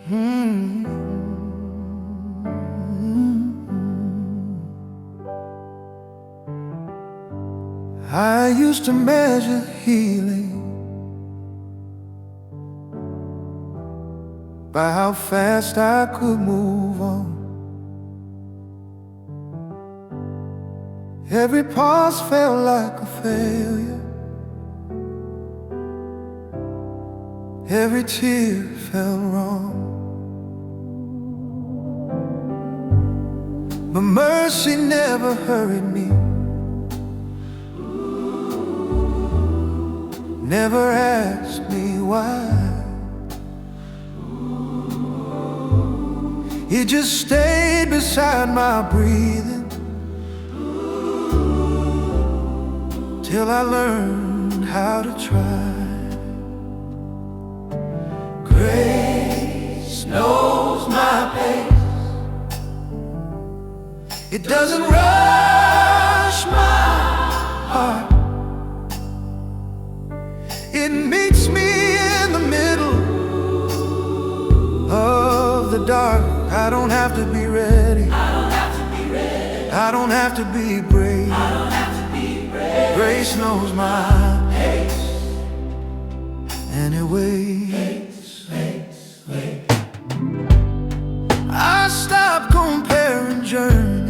I used to measure healing by how fast I could move on. Every pause felt like a failure. Every tear felt wrong. But mercy never hurried me, never asked me why. It just stayed beside my breathing till I learned how to try. Grace knows my pace. It doesn't rush my heart. It meets me in the middle of the dark. I don't have to be ready. I don't have to be ready. I don't have to be brave. I don't have to be brave. Grace knows my pace, and it waits. I stopped comparing journeys.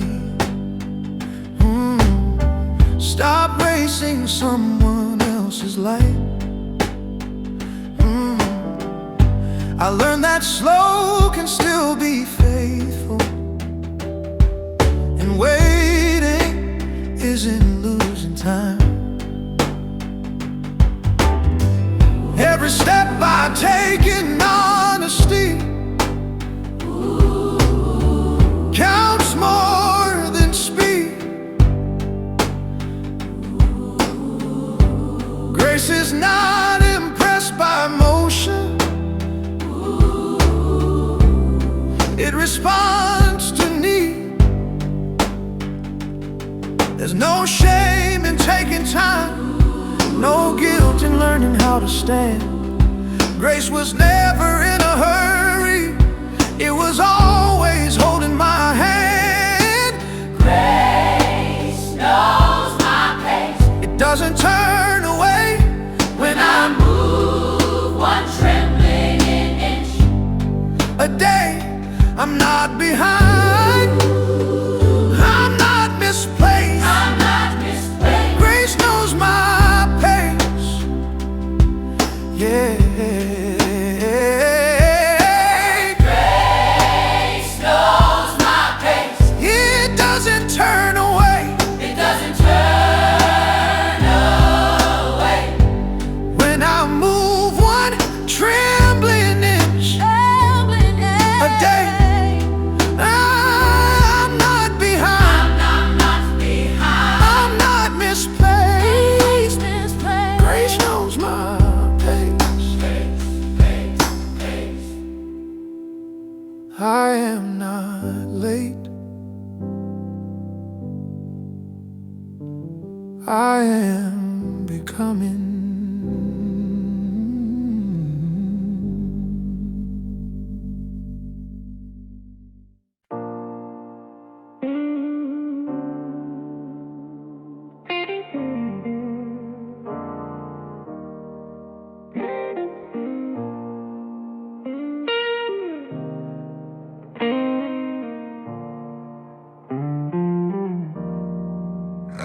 Stop racing someone else's life. I learned that slow can still be faithful, and waiting isn't losing time. Every step I take in honesty counts more than speed. Grace is not impressed by motion. It responds to need. There's no shame in taking time, no guilt in learning how to stand. Grace was never in a hurry. It was always holding my hand. Grace knows my pace. It doesn't turn away When I move one trembling inch a day. I'm not behind. I'm not misplaced. I'm not misplaced. Grace knows my pace. Yeah. Grace knows my pace. It doesn't turn away. It doesn't turn away. When I move one trembling inch a day. I'm not behind. I'm not misplaced. Grace knows my pace. I am not late. I am becoming.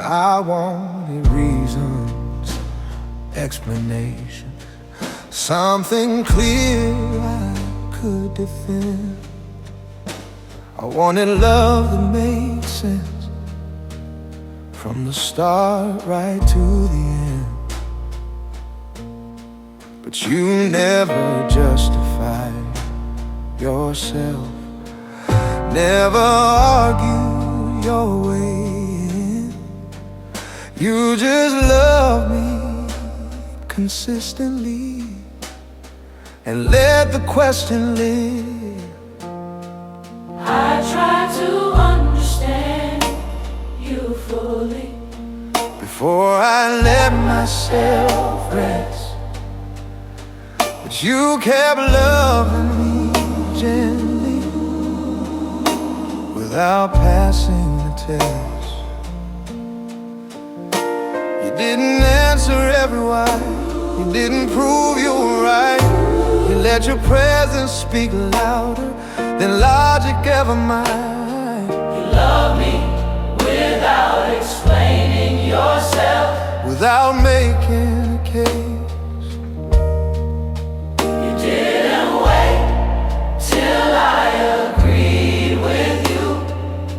I wanted reasons, explanation, something clear I could defend. I wanted love that made sense from the start right to the end. But you never justified yourself, never argued your way in. You just love me consistently and let the question live. I try to understand you fully before I let myself rest. But you kept loving me without passing the test. You didn't answer every why, you didn't prove you were right. You let your presence speak louder than logic ever might. You love me without explaining yourself, without making a case. you didn't wait till I agreed with you.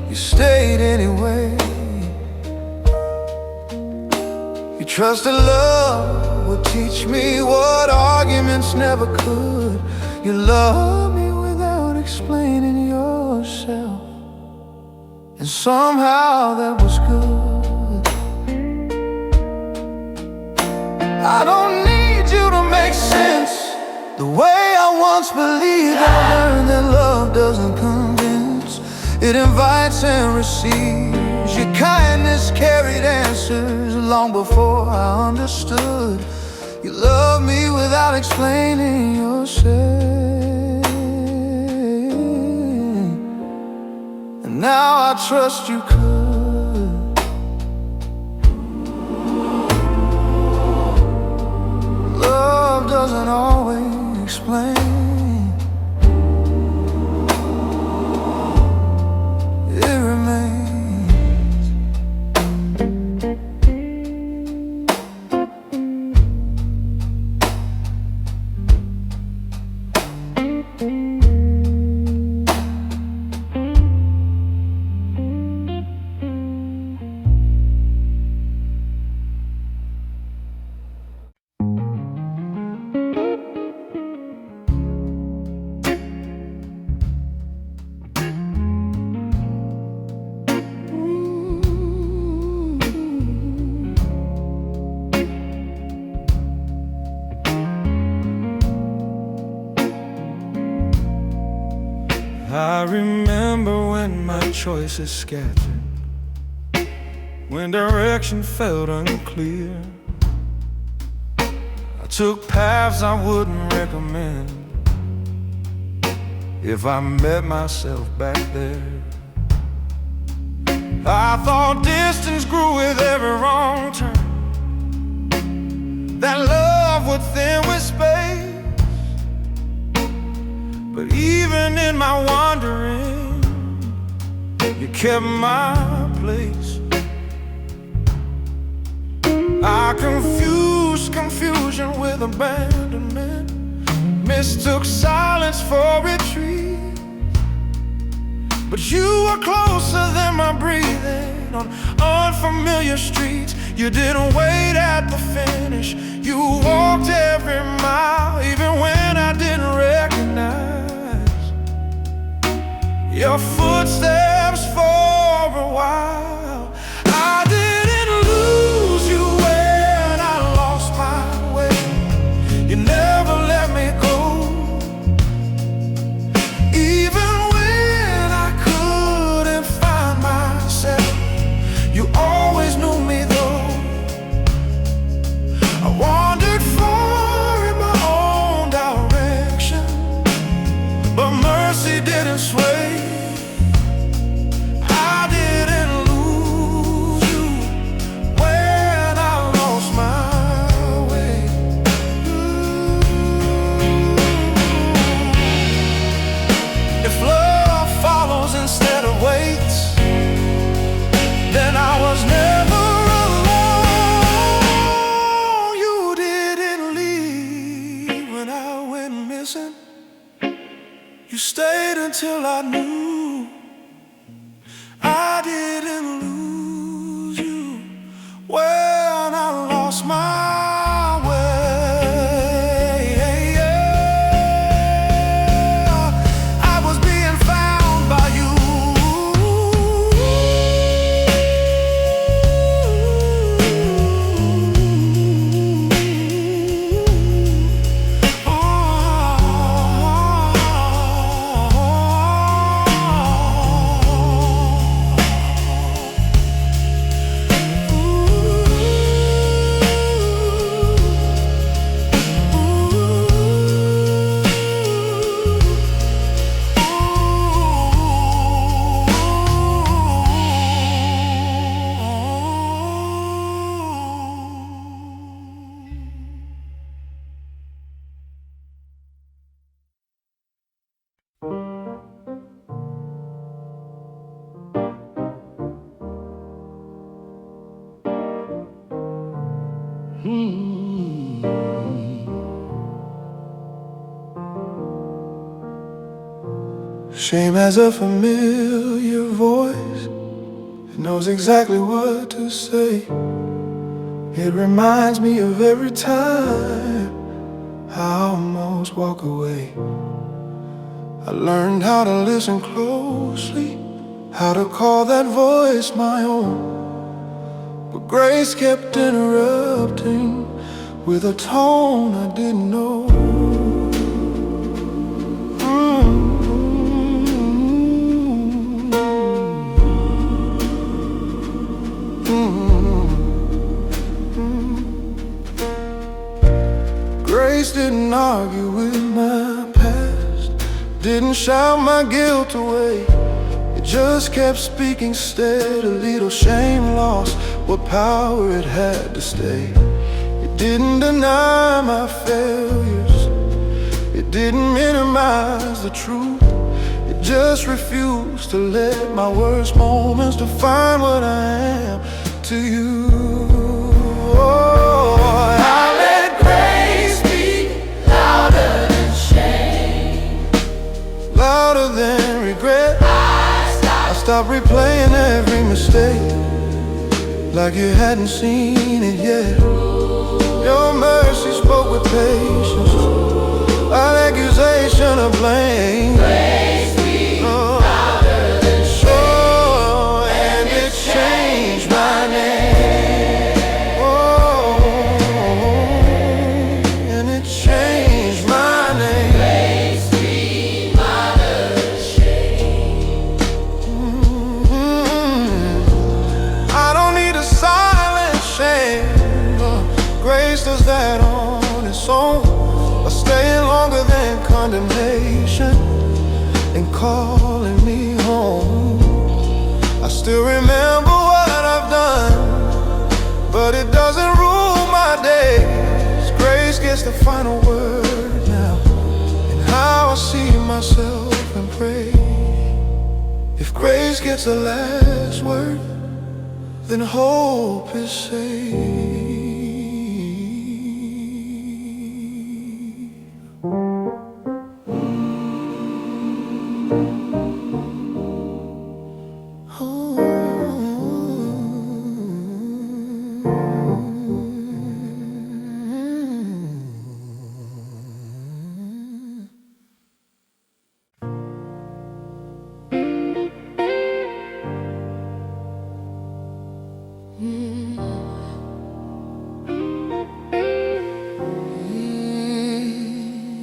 You stayed anyway. You trusted love would teach me what arguments never could. You love me without explaining yourself, and somehow that was good. I don't need you to make sense the way I once believed. I learned that love doesn't convince, it invites and receives. Your kindness carried answers long before I understood. You love me without explaining yourself, and now I trust you could. Love doesn't always explain, it remains. I remember when my choices scattered, when direction felt unclear. I took paths I wouldn't recommend if I met myself back there. I thought distance grew with every wrong turn, that love would thin with space. But even in my wandering, you kept my place. I confused confusion with abandonment, mistook silence for retreat. But you were closer than my breathing on unfamiliar streets. You didn't wait at the finish, you walked every mile, even when I didn't recognize your footsteps for a while. I didn't lose you when I lost my way. You never let me go, even when I couldn't find myself. You always knew me though. I wandered far in my own direction, but mercy didn't sway. You stayed until I knew I didn't lose you when I lost my way. I was being found by you. Shame has a familiar voice. It knows exactly what to say. It reminds me of every time I almost walk away. I learned how to listen closely, how to call that voice my own. But grace kept interrupting with a tone I didn't know. Grace didn't argue with my past, didn't shout my guilt away. It just kept speaking steadily till shame lost what power it had to stay. It didn't deny my failures, it didn't minimize the truth. It just refused to let my worst moments define what I am to you. Oh, I let grace speak louder than shame, louder than regret. I stopped replaying every mistake like you hadn't seen it yet. Your mercy spoke with patience, an accusation of blame. Grace speak louder than shame. Oh, and it changed my name. Oh, and it changed my name. Grace speak louder than shame. I don't need a silent shame. Grace does that on its own, staying longer than condemnation and calling me home. I still remember what I've done, but it doesn't rule my days. Grace gets the final word now, and how I see myself and pray. If grace gets the last word, then hope is saved.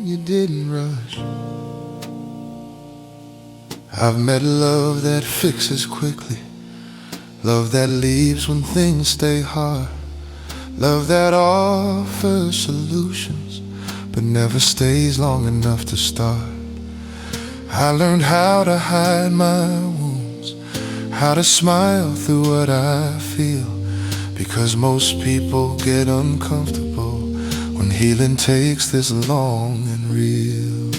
You didn't rush. I've met love that fixes quickly, love that leaves when things stay hard, love that offers solutions but never stays long enough to start. I learned how to hide my wounds, how to smile through what I feel, because most people get uncomfortable when healing takes this long and real.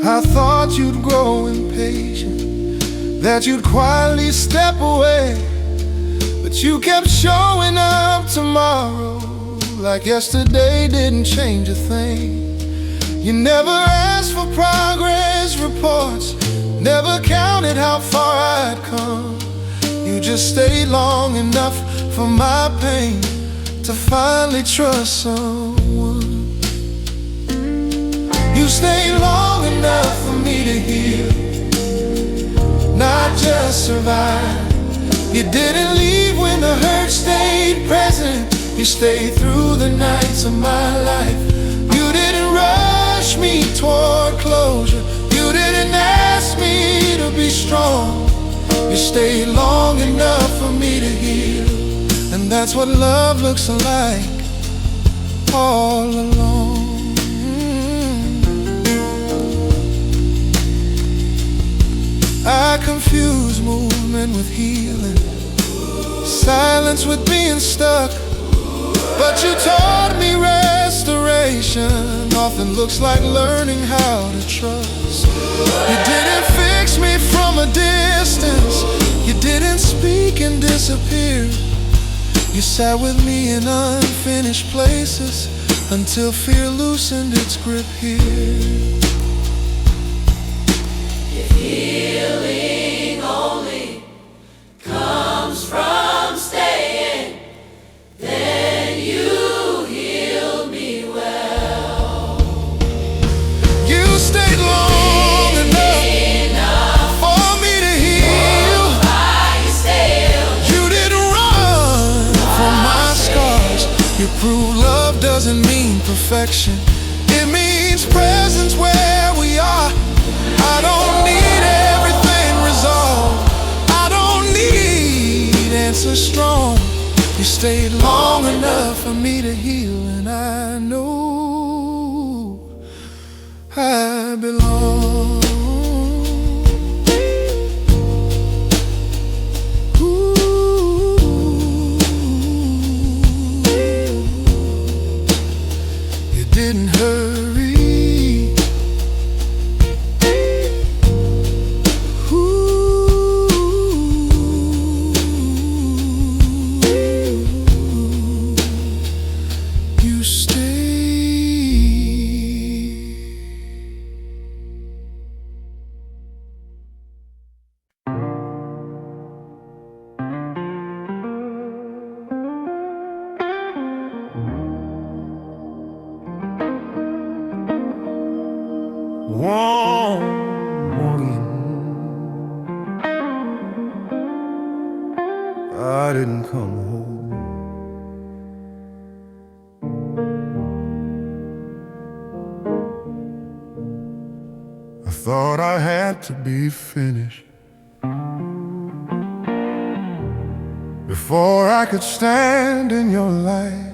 I thought you'd grow impatient, that you'd quietly step away, but you kept showing up tomorrow like yesterday didn't change a thing. You never asked for progress reports, never counted how far I'd come. You just stayed long enough for my pain to finally trust someone. You stayed long enough for me to heal, not just survive. You didn't leave when the hurt stayed present. You stayed through the nights of my life. You didn't rush me toward closure. You didn't ask me to be strong. You stayed long enough for me to heal, and that's what love looks like all along. I confuse movement with healing, silence with being stuck, but you taught me restoration often looks like learning how to trust. You didn't fix me from a distance, you didn't speak and disappear. You sat with me in unfinished places until fear loosened its grip here. If healing only comes from staying, then you healed me well. You stayed long enough for me to heal. You didn't run from my scars. You proved love doesn't mean perfection. It means presence where we are. I don't need everything resolved. I don't need answers strong. You stayed long enough for me to heal, and I know I belong. Ooh, you didn't hurry. One morning, I didn't come home. I thought I had to be finished before I could stand in your light.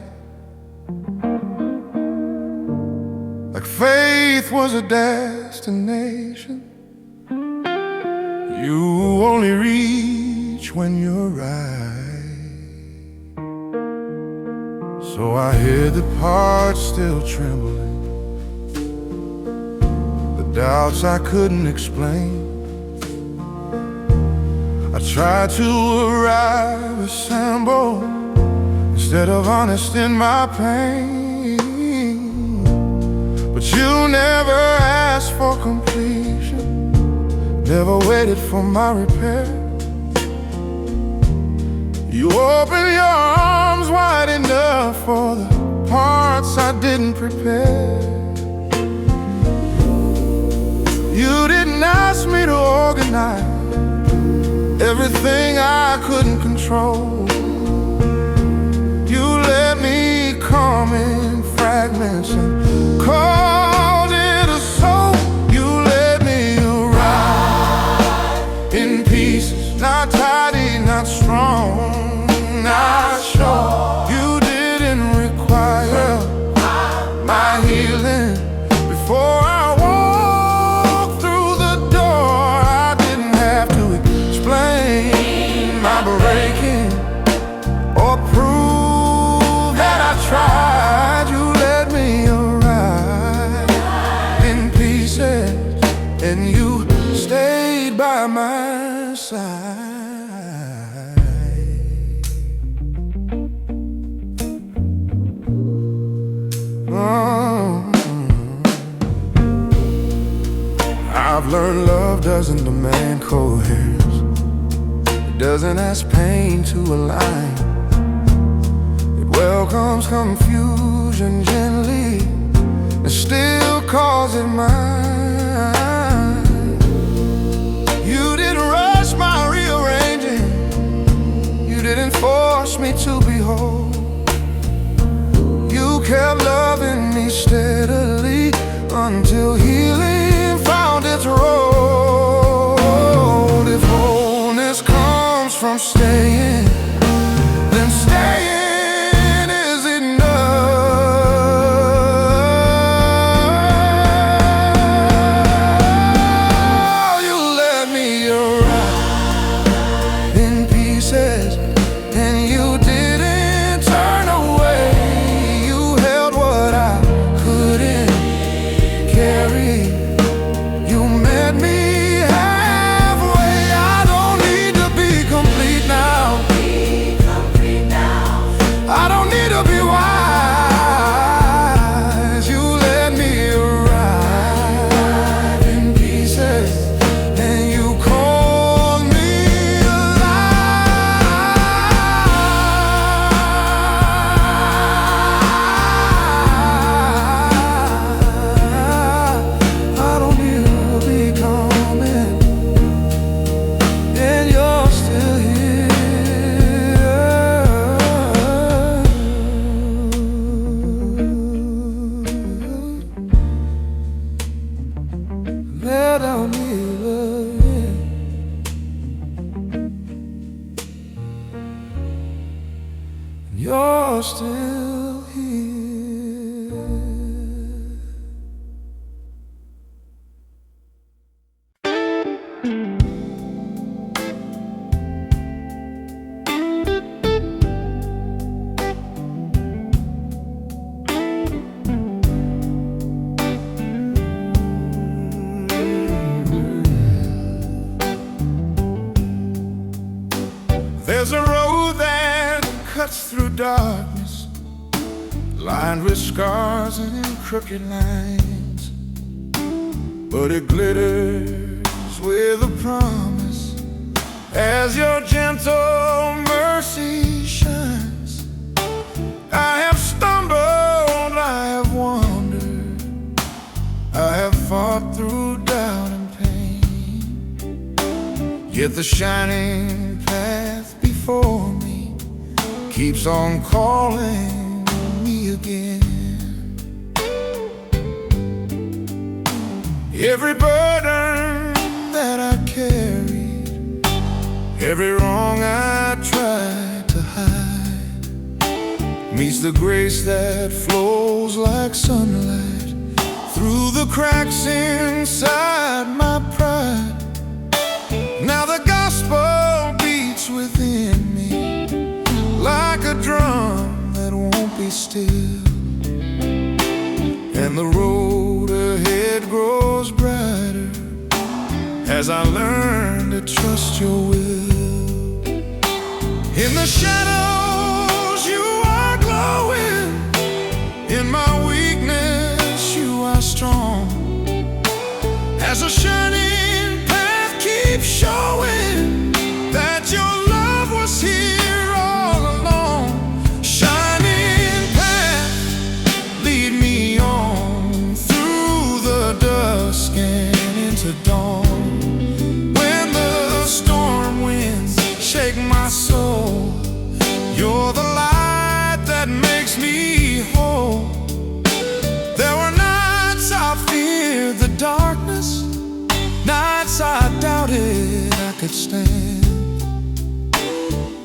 Like faith was a destination you only reach when you're right. So I hid the parts still trembling, the doubts I couldn't explain. I tried to arrive, assemble, instead of honest in my pain. But you never asked for completion, never waited for my repair. You opened your arms wide enough for the parts I didn't prepare. You didn't ask me to organize everything I couldn't control. You let me come in fragments and called it a soul. You let me arrive in pieces, not tidy, not strong, not sure. You didn't require my healing before I walked through the door. I didn't have to explain my breaking or prove that I tried. You let me arrive in pieces, and you stayed by my side. I've learned love doesn't demand coherence. It doesn't ask pain to align. It welcomes confusion gently and still calls it mine. You didn't rush my rearranging. You didn't force me to be whole. You kept loving me steadily until healing found its road. If wholeness comes from staying, then staying is enough. You let me arrive in pieces, and you didn't turn away. You held what I couldn't carry you're still here. There's a road that cuts through darkness, lined with scars and crooked lines, but it glitters with a promise as your gentle mercy shines. I have stumbled, I have wandered, I have fought through doubt and pain, yet the shining path before me keeps on calling me again. Every burden that I carried, every wrong I tried to hide, meets the grace that flows like sunlight through the cracks inside my pride. Now the gospel beats within me like a drum that won't be still, and the road ahead grows brighter as I learn to trust your will. In the shadows you are glowing, in my weakness you are strong, as a shining path keeps showing that your love was here all along. Shining path, lead me on through the dusk and into dawn. When the storm winds shake my soul, you're the light that makes me whole. There were nights I feared the darkness, nights I doubted I could stand,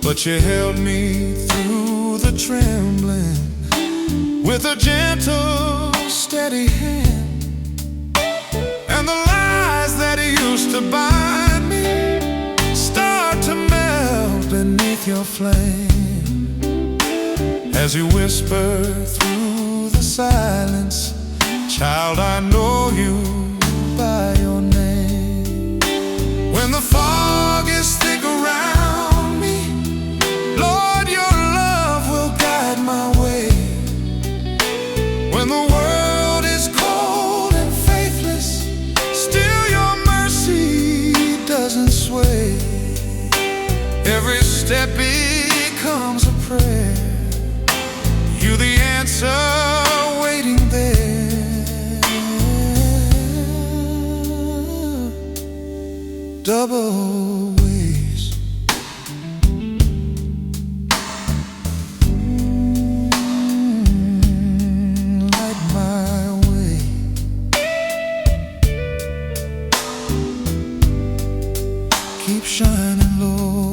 but you held me through the trembling with a gentle, steady hand. And the lies that used to bind me start to melt beneath your flame, as you whisper through the silence, child, I know you by your name. When the fog is thick around me, Lord, your love will guide my way. When the world is cold and faithless, still your mercy doesn't sway. Every step becomes a prayer, you the answer waiting there. Double ways, light my way. Keep shining low.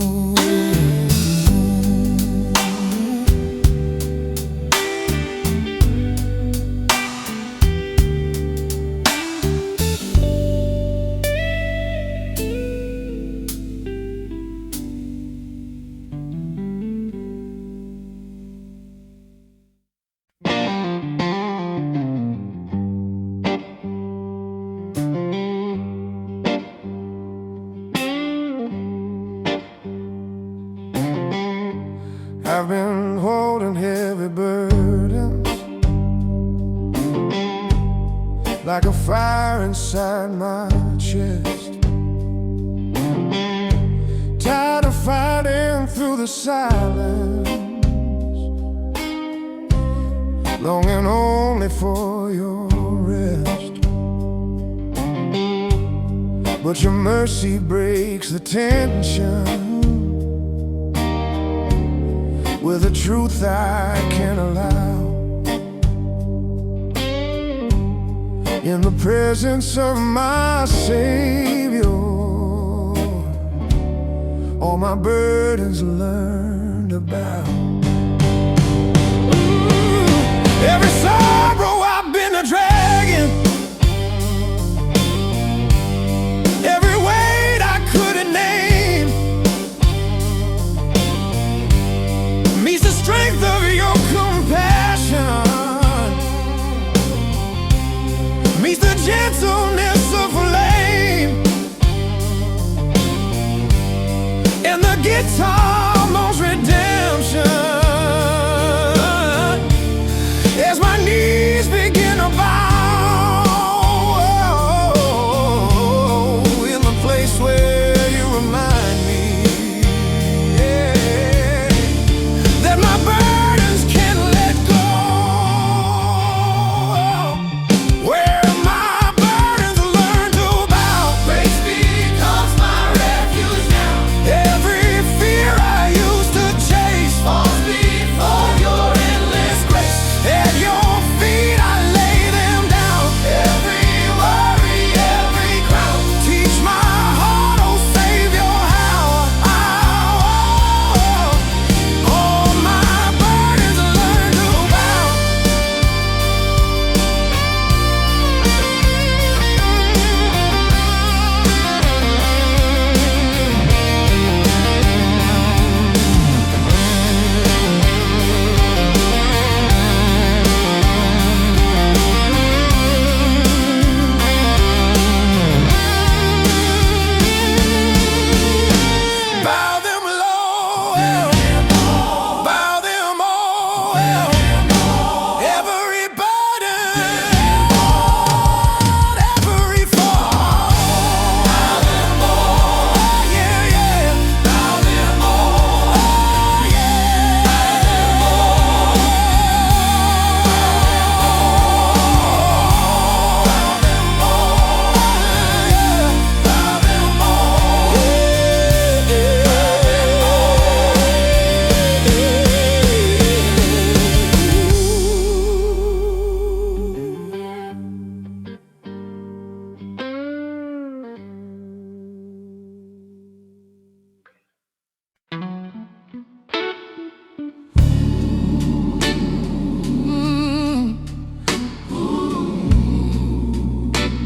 I've been holding heavy burdens like a fire inside my chest, tired of fighting through the silence, longing only for your rest. But your mercy breaks the tension with a truth I can't allow. In the presence of my Savior, all my burdens learn to bow. It's almost redemption as my knees begin to bow in the place where you remind me, yeah, that my burdens can let go. Where my burdens learn to bow, grace becomes my refuge now. Every fear I used to chase falls before your endless grace. At your feet I lay them down. Every worry, every crown. Teach my heart, oh Savior, how all my burdens learn to bow. Bow them low, bow them all, every burden, every fall. Bow them all, yeah, yeah. Bow them all, yeah.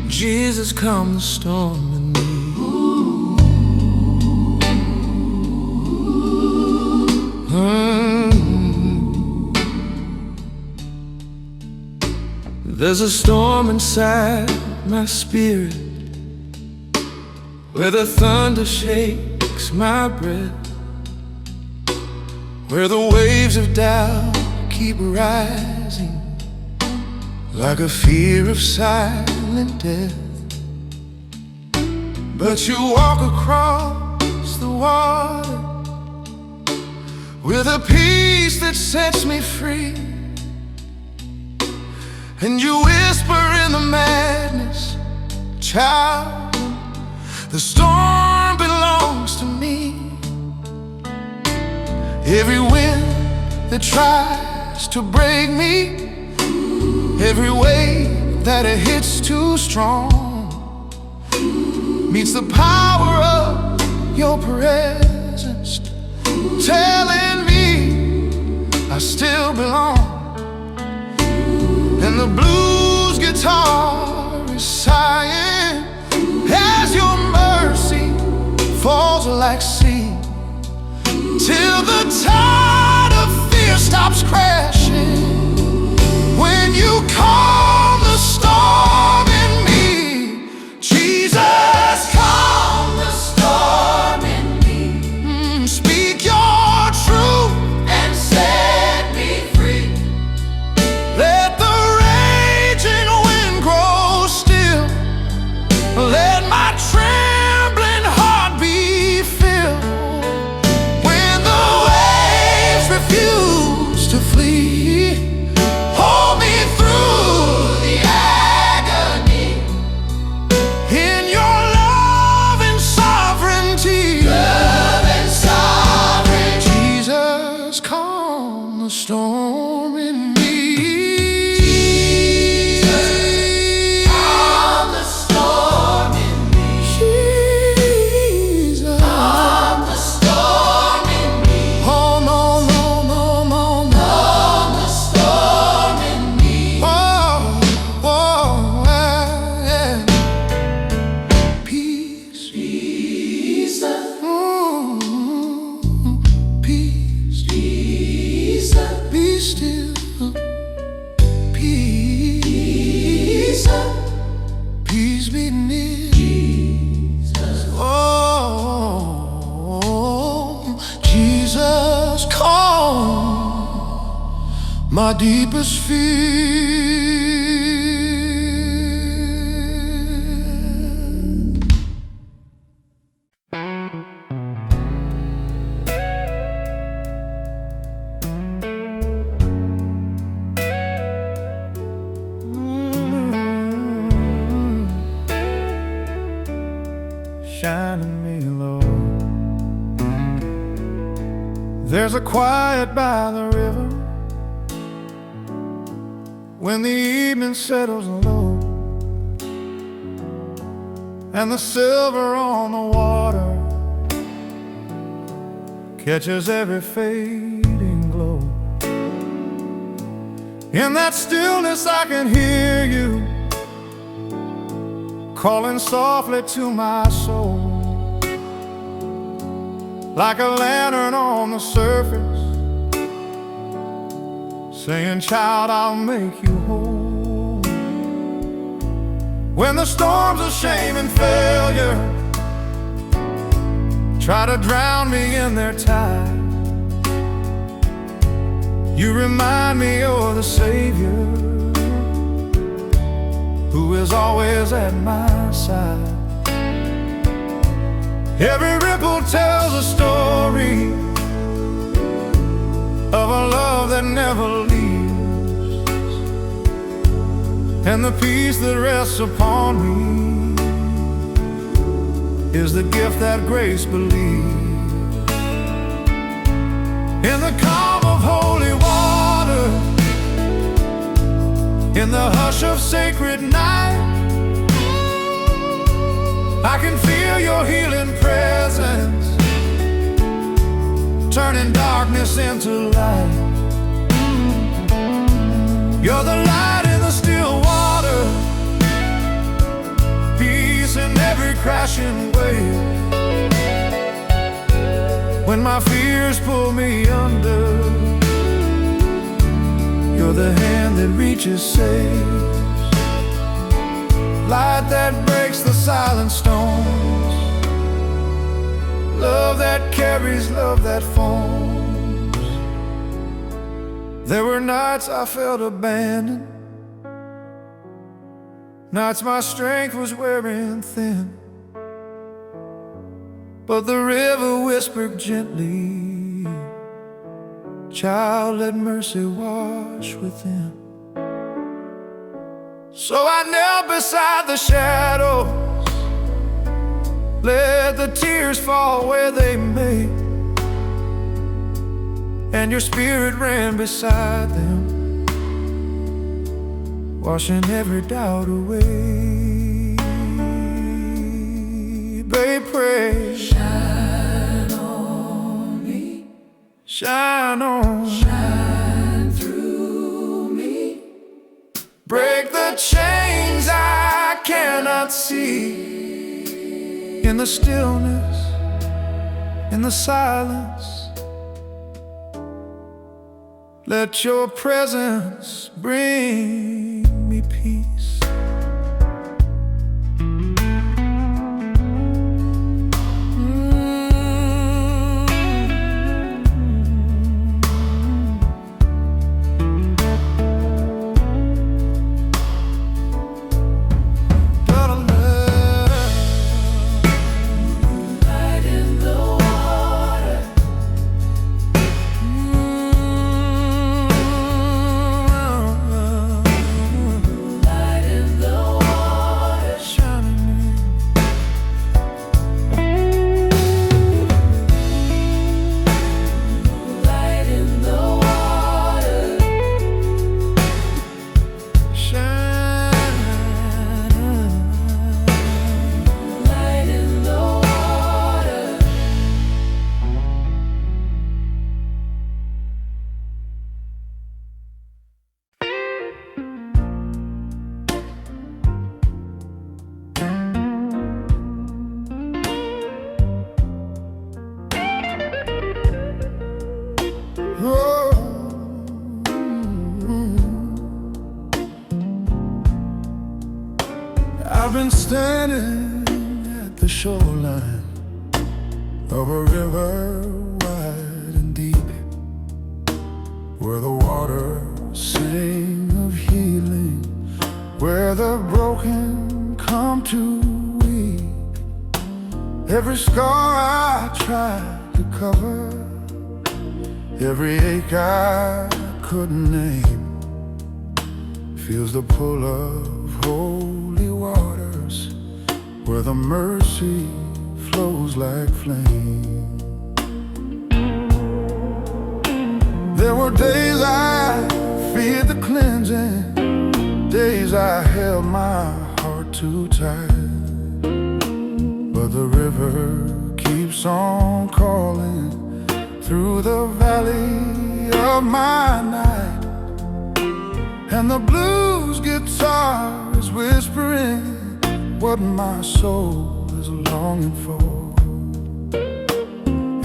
Jesus, calm the storm in me. There's a storm inside my spirit, where the thunder shakes my breath, where the waves of doubt keep rising like a fear of silent death. But you walk across the water with a peace that sets me free, and you whisper in the madness, child, the storm belongs to me. Every wind that tries to break me, every wave that it hits too strong, meets the power of your presence, telling me I still belong. And the blues guitar is sighing as your mercy falls like sea, till the tide of fear stops crashing when you calm the storm in me. Jesus, calm the storm in me. Speak your truth and set me free. Let the raging wind grow still. Let my trembling heart be filled. When the waves refuse to flee, hold me through the agony in your love and sovereignty. Love and sovereignty. Jesus, calm the storm in me. Jesus, calm the storm in me. Jesus, calm the storm in me. Oh no, no, no, no, no. Calm the storm. my deepest fear. Shine in me, Lord. There's a quiet by the river when the evening settles low, and the silver on the water catches every fading glow. In that stillness I can hear you calling softly to my soul, like a lantern on the surface, saying, child, I'll make you whole. When the storms of shame and failure try to drown me in their tide, you remind me you're the Savior who is always at my side. Every ripple tells a story of a love that never leaves, and the peace that rests upon me is the gift that grace believes. In the calm of holy water, in the hush of sacred night, I can feel your healing presence, turning darkness into light. You're the light in the still water, peace in every crashing wave. When my fears pull me under, you're the hand that reaches, saves, light that breaks the silent stones, love that carries, love that forms. There were nights I felt abandoned, nights my strength was wearing thin, but the river whispered gently, child, let mercy wash within. So I knelt beside the shadows, let the tears fall where they may, and your spirit ran beside them, washing every doubt away. Babe, pray, Shine on me, shine on, shine through me. break the chains I cannot see. In the stillness, in the silence, let your presence bring me peace. I've been standing at the shoreline of a river wide and deep, where the water the broken come to weep. Every scar I tried to cover, every ache I couldn't name, feels the pull of holy waters, where the mercy flows like flame. There were days I feared the cleansing, days I held my heart too tight, but the river keeps on calling through the valley of my night, and the blues guitar is whispering what my soul is longing for.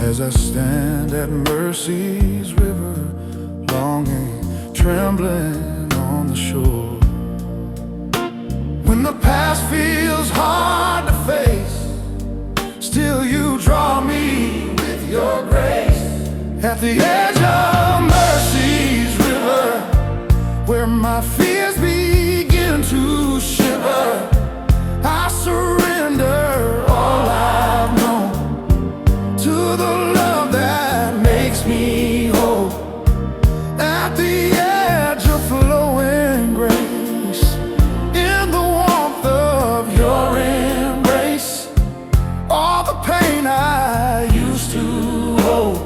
As I stand at mercy's river, longing, trembling on the shore. When the past feels hard to face, still you draw me with your grace. At the edge of mercy's river, where my fears begin to shiver, I surrender all I've known to the love that makes me whole. At the edge of flowing grace, in the warmth of your embrace, all the pain I used to hold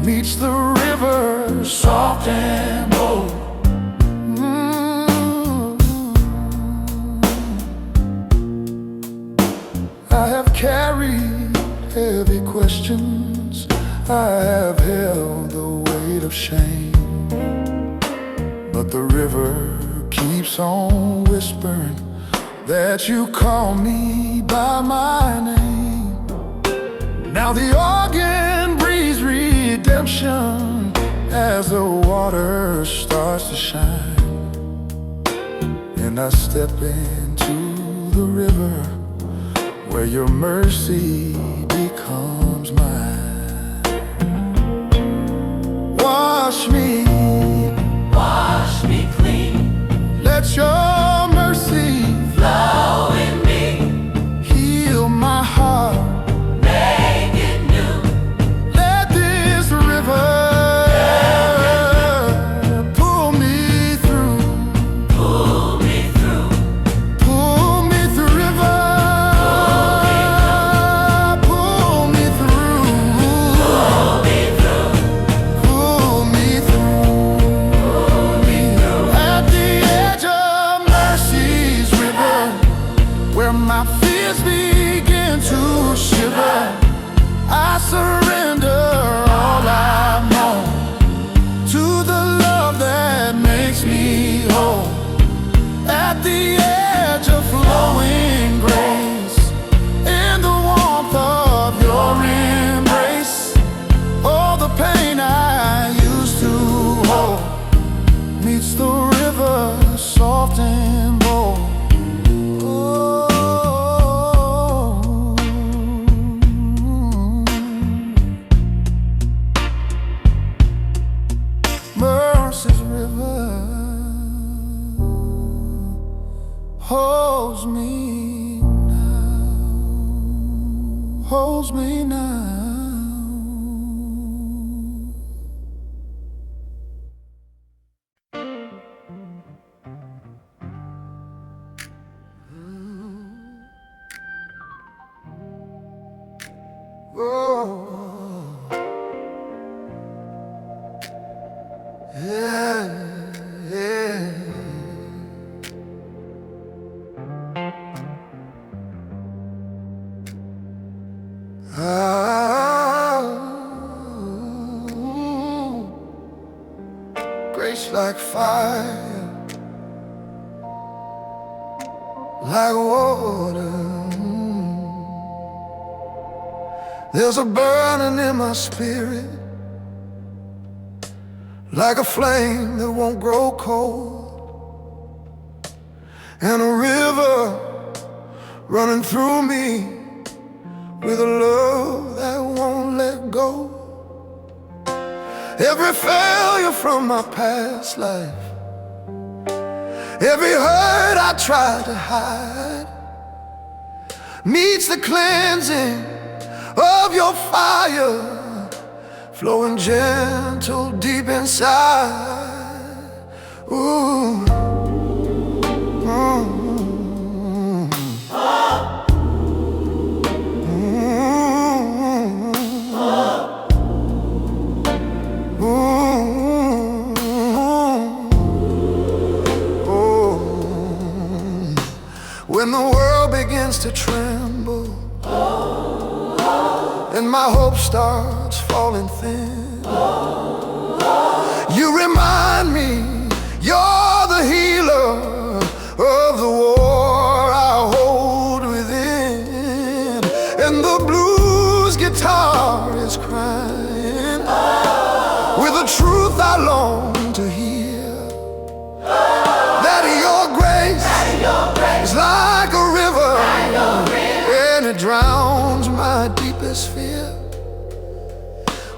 meets the river soft and bold. I have carried heavy questions, I have held the weight of shame, but the river keeps on whispering that you call me by my name. Now the organ breathes redemption as the water starts to shine, and I step into the river where your mercy becomes mine. Wash me clean. Let your mercy Flow in me, heal my heart. make it new. Let this river pull me through. Pull me through, Pull me through, river. Pull me through. pull me through, Pull me through. At the edge of mercy's river, where my fears begin to shiver, I surrender all I've known to the love that makes me whole. At the edge of flowing grace, in the warmth of your embrace, all the pain I used to hold meets the river soft and bold. Oh, mercy's river holds me now, holds me now. Oh, yeah, yeah. Grace like fire, like water. There's a burning in my spirit, like a flame that won't grow cold, and a river running through me with a love that won't let go. Every failure from my past life, Every hurt I tried to hide meets the cleansing of your fire, flowing gentle deep inside. Ooh. When the world begins to tremble and my hope starts falling thin, you remind me you're the healer of the war I hold within. And the blues guitar is crying with a truth I long to hear, that your grace is like a river, and it drowns my deepest fear.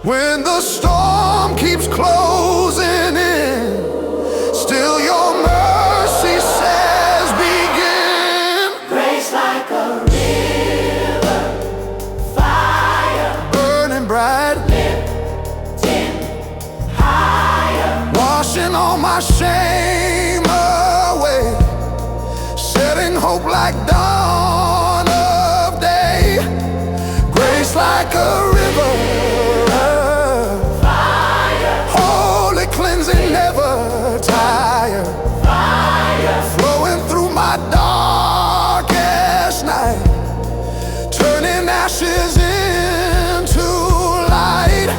When the storm keeps closing in, still your mercy says begin. Grace like a river, fire Burning bright, lifting higher, washing all my shame away, setting hope like dawn of day. Grace like a river, fire, holy cleansing, never tired, fire, flowing through my darkest night, turning ashes into light.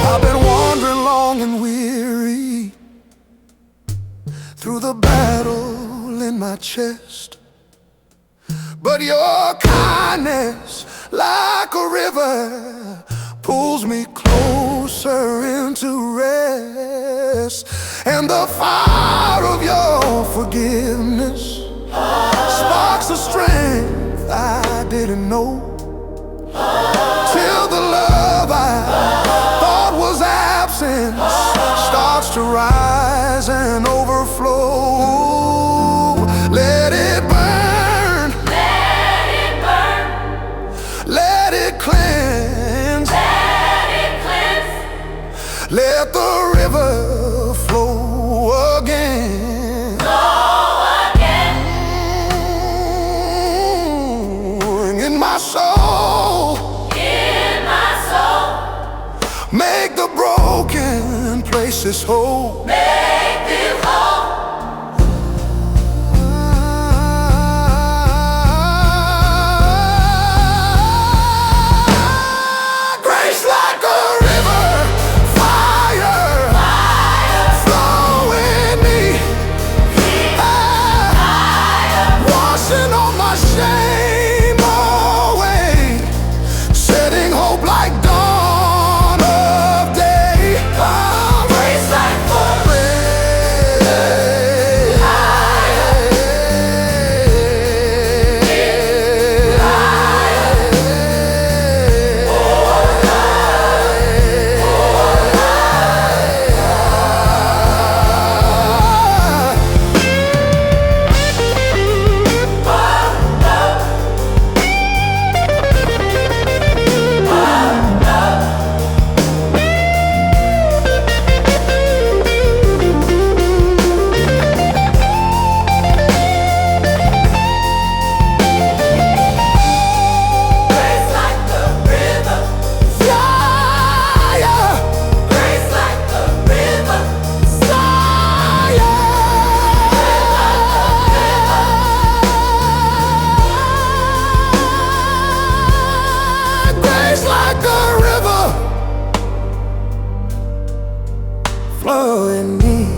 I've been wandering long and weary through the battle in my chest, but your kindness like a river pulls me closer into rest. And the fire of your forgiveness sparks the strength I didn't know, till the love I thought was absent starts to rise and overflow. Let it burn, let it burn, let it cleanse, let it cleanse, let the river flow again. flow again. In my soul, In my soul, make the broken places whole. make them whole. Grace like a river, fire, flow in me, washing all my shame away, setting hope like dawn of day. Grace like flow in me.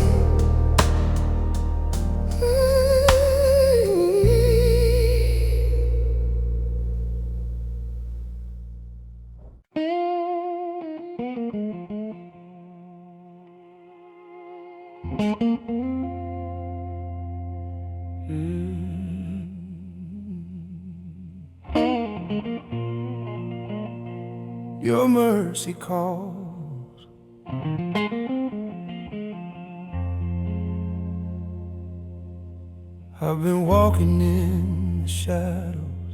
Your mercy calls, I've been walking in the shadows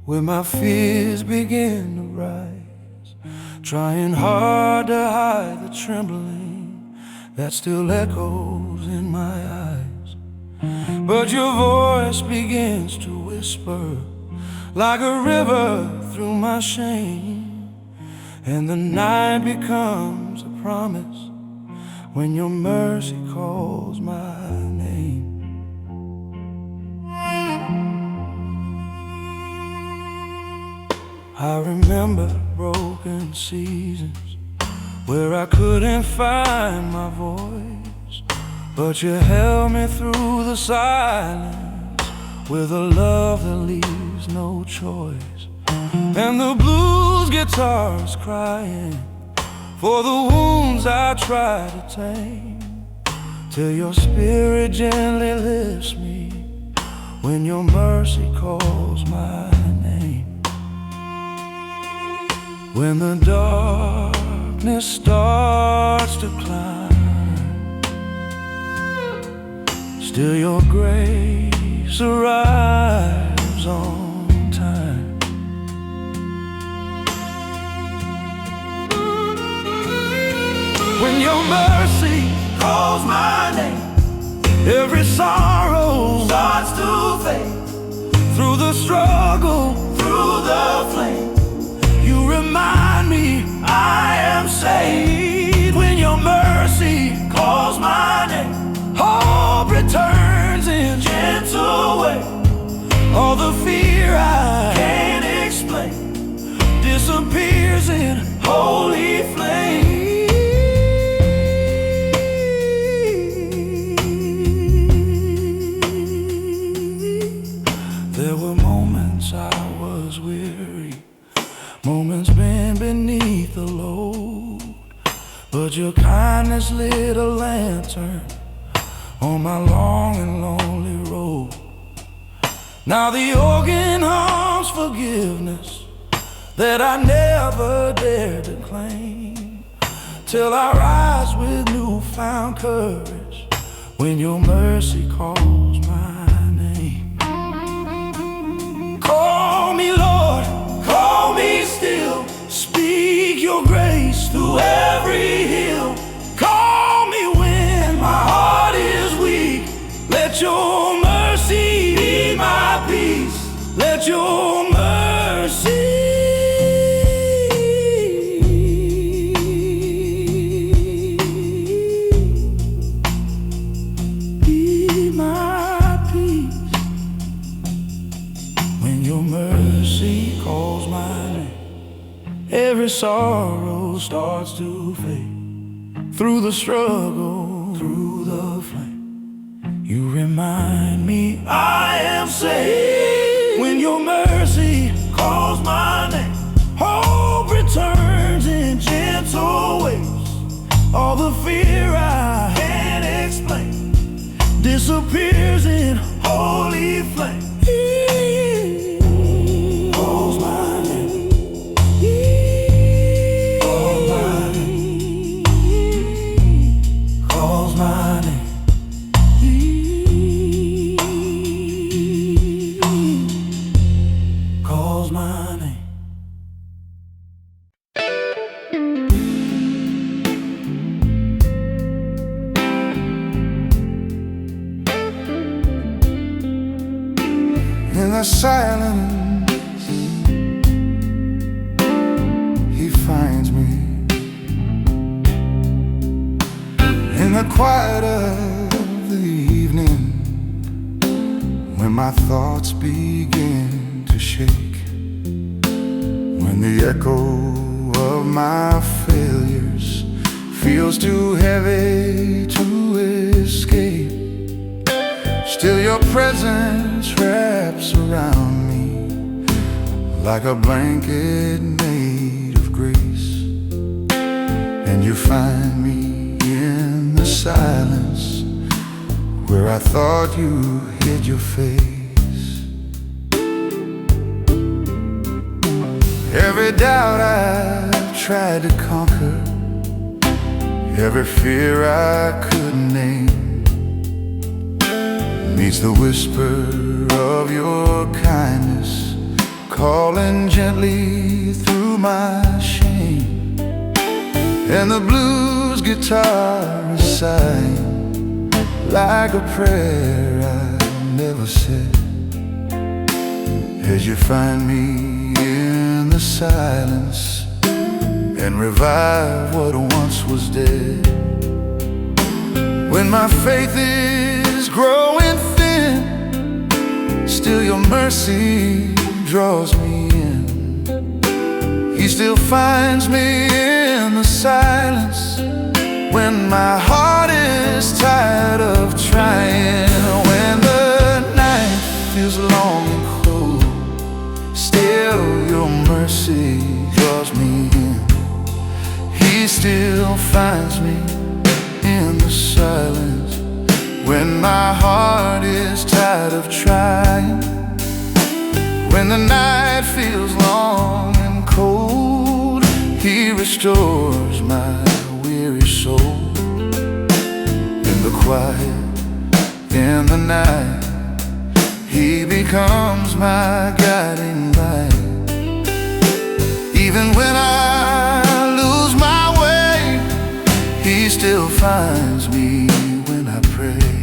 where my fears begin to rise, trying hard to hide the trembling that still echoes in my eyes. But your voice begins to whisper like a river through my shame, and the night becomes a promise when your mercy calls my name. I remember broken seasons where I couldn't find my voice, but you held me through the silence with a love that leaves no choice. And the blues guitar's crying for the wounds I try to tame, till your spirit gently lifts me when your mercy calls my name. When the darkness starts to climb, still your grace arrives on time. When your mercy calls my name, every sorrow starts to fade. Through the struggle, through the flame, you remind me I am saved. When your mercy calls my name, hope returns in gentle way. All the fear I can't explain disappears in holy flame. There were moments I was weary, moments bent beneath the load, but your kindness lit a lantern on my long and lonely road. Now the organ hums forgiveness that I never dared to claim, till I rise with newfound courage when your mercy calls my name. Call me, Lord, call me still. Speak your grace through every hill. Call me when my heart is weak. Let your mercy be my peace. Let your mercy be my peace. When your mercy calls my name, every sorrow starts to fade. Through the struggle, through the flame, you remind me I am saved. When your mercy calls my name, hope returns in gentle ways. All the fear I can't explain disappears in holy flame. Calls my name. Calls my name. Calls my name. In the silence, he finds me. In the quiet of the evening, when my thoughts begin to shake, when the echo of my failures feels too heavy to escape, still your presence wraps around me like a blanket made of grace. And you find me in the silence where I thought you hid your face. Every doubt I've tried to conquer, every fear I couldn't name, meets It's the whisper of your kindness calling gently through my shame, and the blues guitar is sighing like a prayer I never said. As you find me in the silence and revive what once was dead. When my faith is growing thin, still your mercy draws me in. He still finds me in the silence when my heart is tired of trying. When the night feels long and cold, still your mercy draws me in. He still finds me in the silence when my heart is tired of trying. When the night feels long and cold, He restores my weary soul. In the quiet, in the night, He becomes my guiding light. Even when I lose my way, He still finds me when I pray.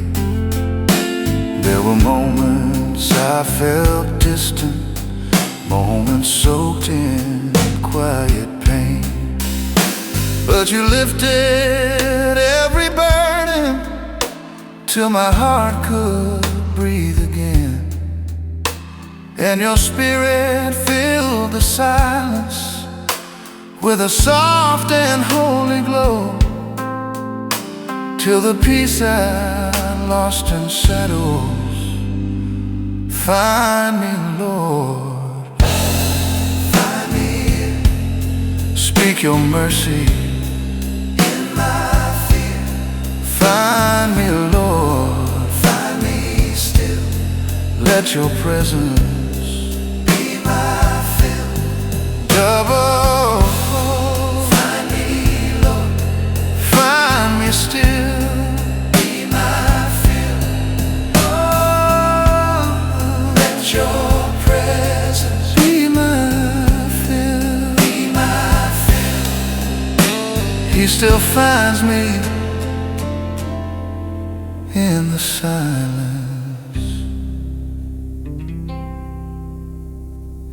There were moments I felt distant, moments soaked in quiet pain, but you lifted every burden till my heart could breathe again. And your spirit filled the silence with a soft and holy glow, till the peace I lost and settles. Find me, Lord, find me. Speak your mercy in my fear. Find me, Lord, find me still. Let your presence be my fill. Double, find me, Lord, find me still. Your presence be my fill, be my fill. He still finds me in the silence,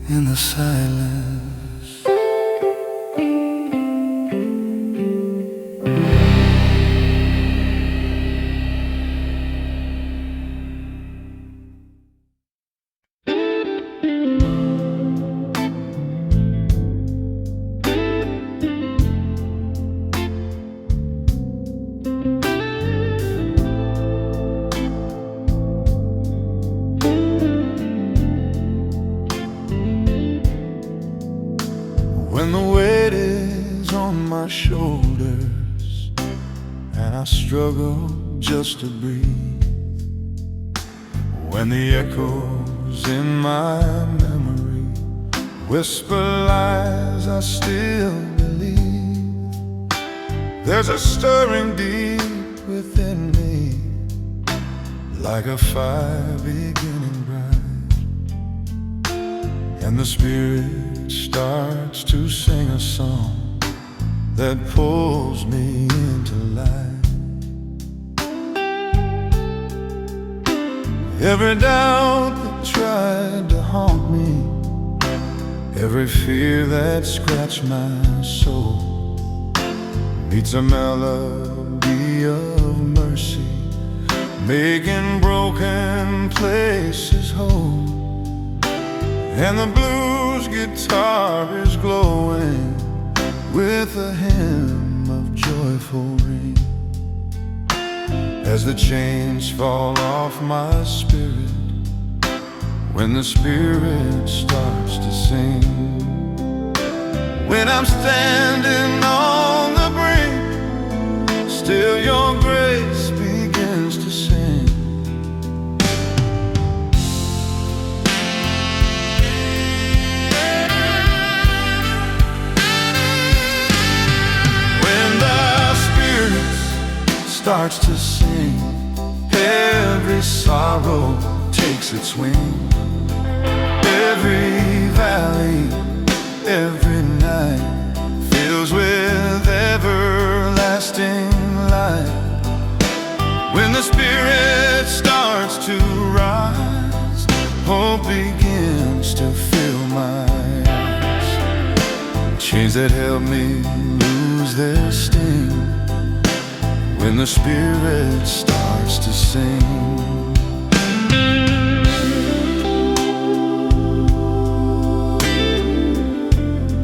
in the silence. When the weight is on my shoulders and I struggle just to breathe, when the echoes in my memory whisper lies I still believe, there's a stirring deep within me, like a fire beginning bright, and the Spirit starts to sing a song that pulls me into life. Every doubt that tried to haunt me, every fear that scratched my soul, meets a melody of mercy, making broken places whole. And the blues guitar is glowing with a hymn of joyful ring, as the chains fall off my spirit when the Spirit starts to sing. When I'm standing on the brink, still your grace begins to sing. When the Spirit starts to sing, heaven every sorrow takes its wing. Every valley, every night fills with everlasting light. When the Spirit starts to rise, hope begins to fill my eyes. Chains that held me lose their sting when the Spirit starts to sing.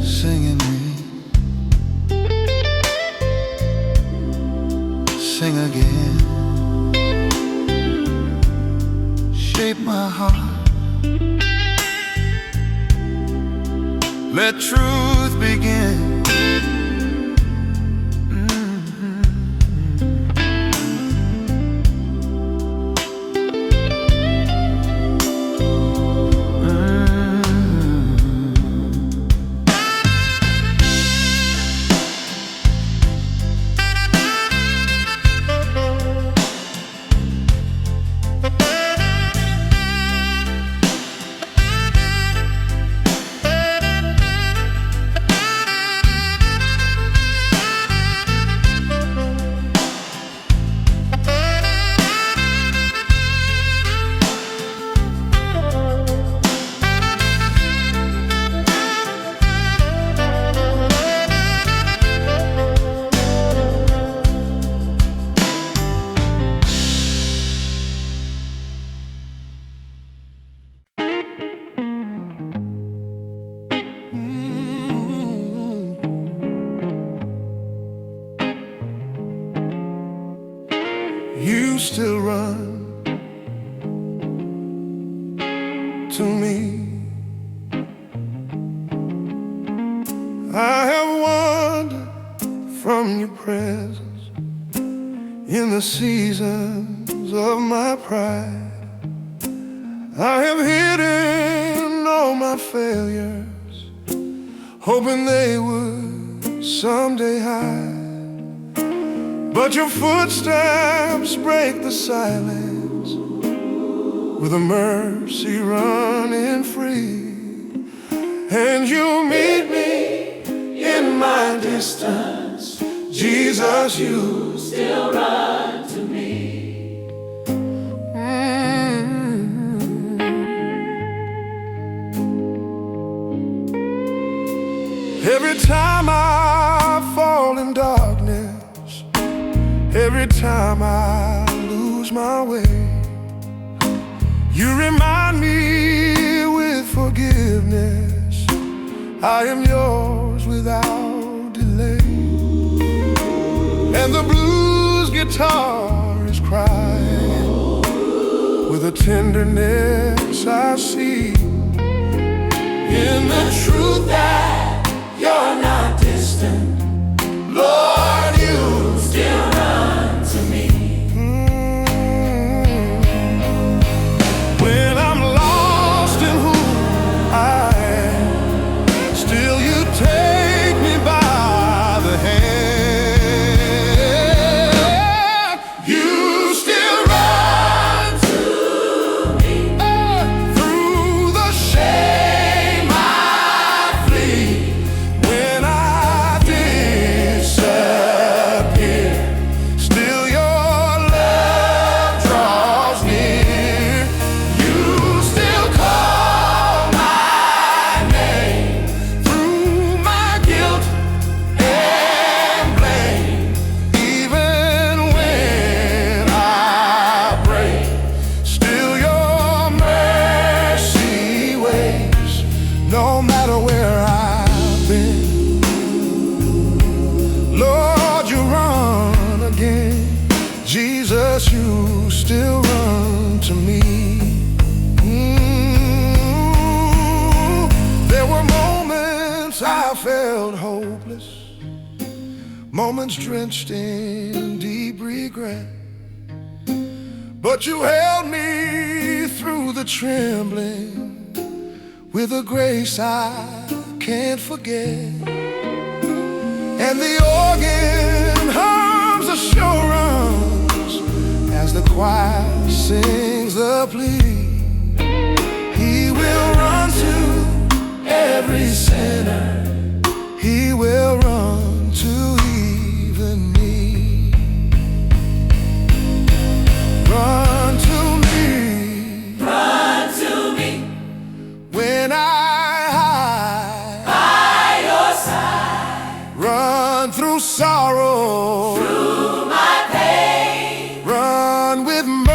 Sing in me, sing again. Shape my heart, let truth begin. You still run to me. I have wandered from your presence in the seasons of my pride. I have hidden all my failures, hoping they would someday hide. But your footsteps break the silence with a mercy running free. And you meet me in my distance. Jesus, you Still run to me. Every time I fall in darkness, every time I lose my way, you remind me with forgiveness, I am yours without delay. And the blues guitar is crying with a tenderness I see in the truth that you're not distant. Lord, you Still run to me. When I'm lost in who I am, still you take me by the hand. You still run To me. through the shame I flee. When I disappear, still your love draws near. You still call my name through my guilt and blame. Even when I break, still your mercy waits. No matter where I've been, Lord, you run again. Jesus, you still run to me. There were moments I felt hopeless, moments drenched in deep regret. But you held me through the trembling with a grace I can't forget. And the organ hums assurance as the choir sings the plea. He will run to every sinner. He will run to even me. Run to me. Run to me. When I by your side. run through sorrow, Through my pain. run with mercy.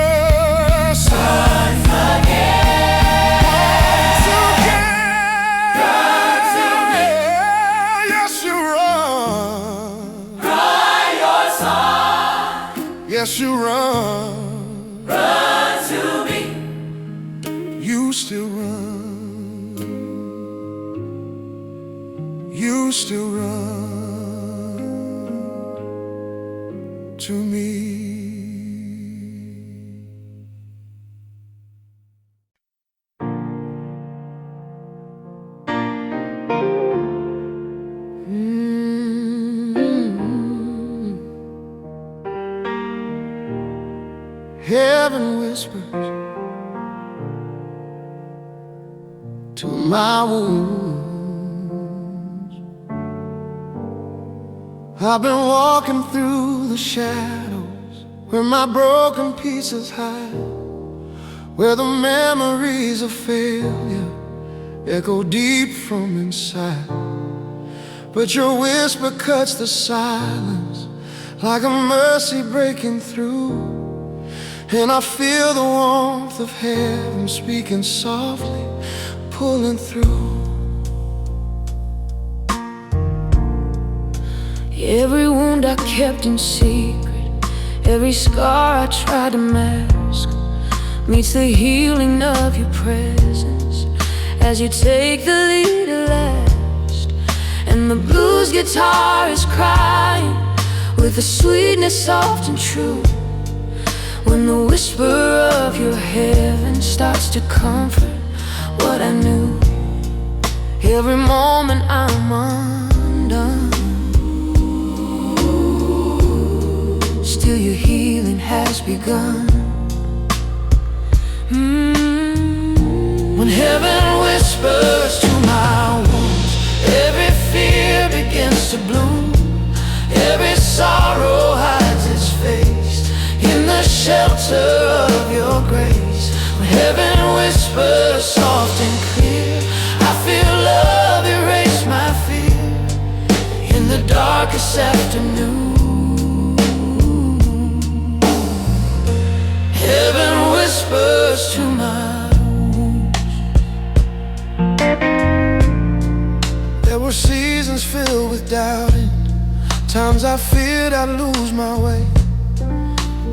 Once again. Once again. Run to me. Yes, you run. Cry your song. Yes, you run. Run to me. You still run. You still run to me. Heaven whispers to my wounds. I've been walking through the shadows where my broken pieces hide, where the memories of failure echo deep from inside. But your whisper cuts the silence like a mercy breaking through. And I feel the warmth of heaven speaking softly, pulling through. Every wound I kept in secret, every scar I tried to mask, meets the healing of your presence as you take the lead at last. And the blues guitar is crying with a sweetness soft and true, when the whisper of your heaven starts to comfort what I knew. Every moment I'm undone, still your healing has begun. When heaven whispers to my wounds, every fear begins to bloom. Every sorrow hides its face in the shelter of your grace. When heaven whispers soft and clear, I feel love erase my fear in the darkest afternoon. Heaven whispers to my wounds. There were seasons filled with doubting, times I feared I'd lose my way,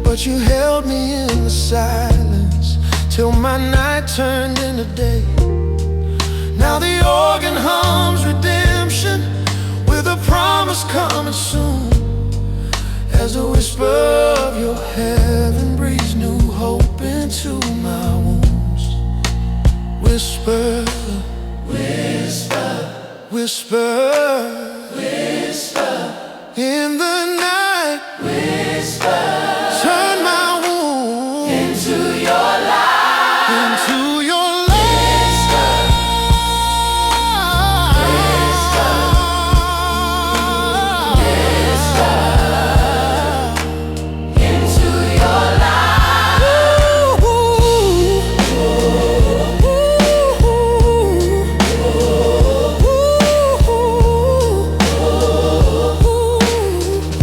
but you held me in the silence till my night turned into day. Now the organ hums redemption with a promise coming soon, as the whisper of your heaven breathes new hope into my wounds. Whisper, whisper, whisper, whisper in the night. Whisper, turn my wounds into your light, into your light. Whisper, whisper, whisper into your light.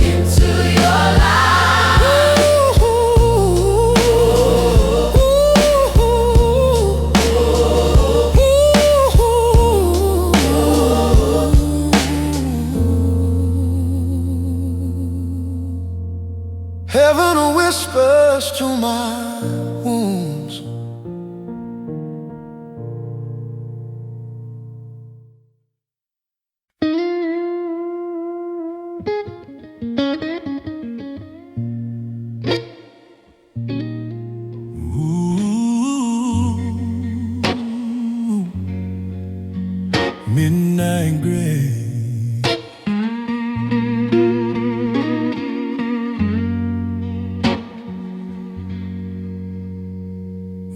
Into your Heaven whispers to my wounds. Midnight gray.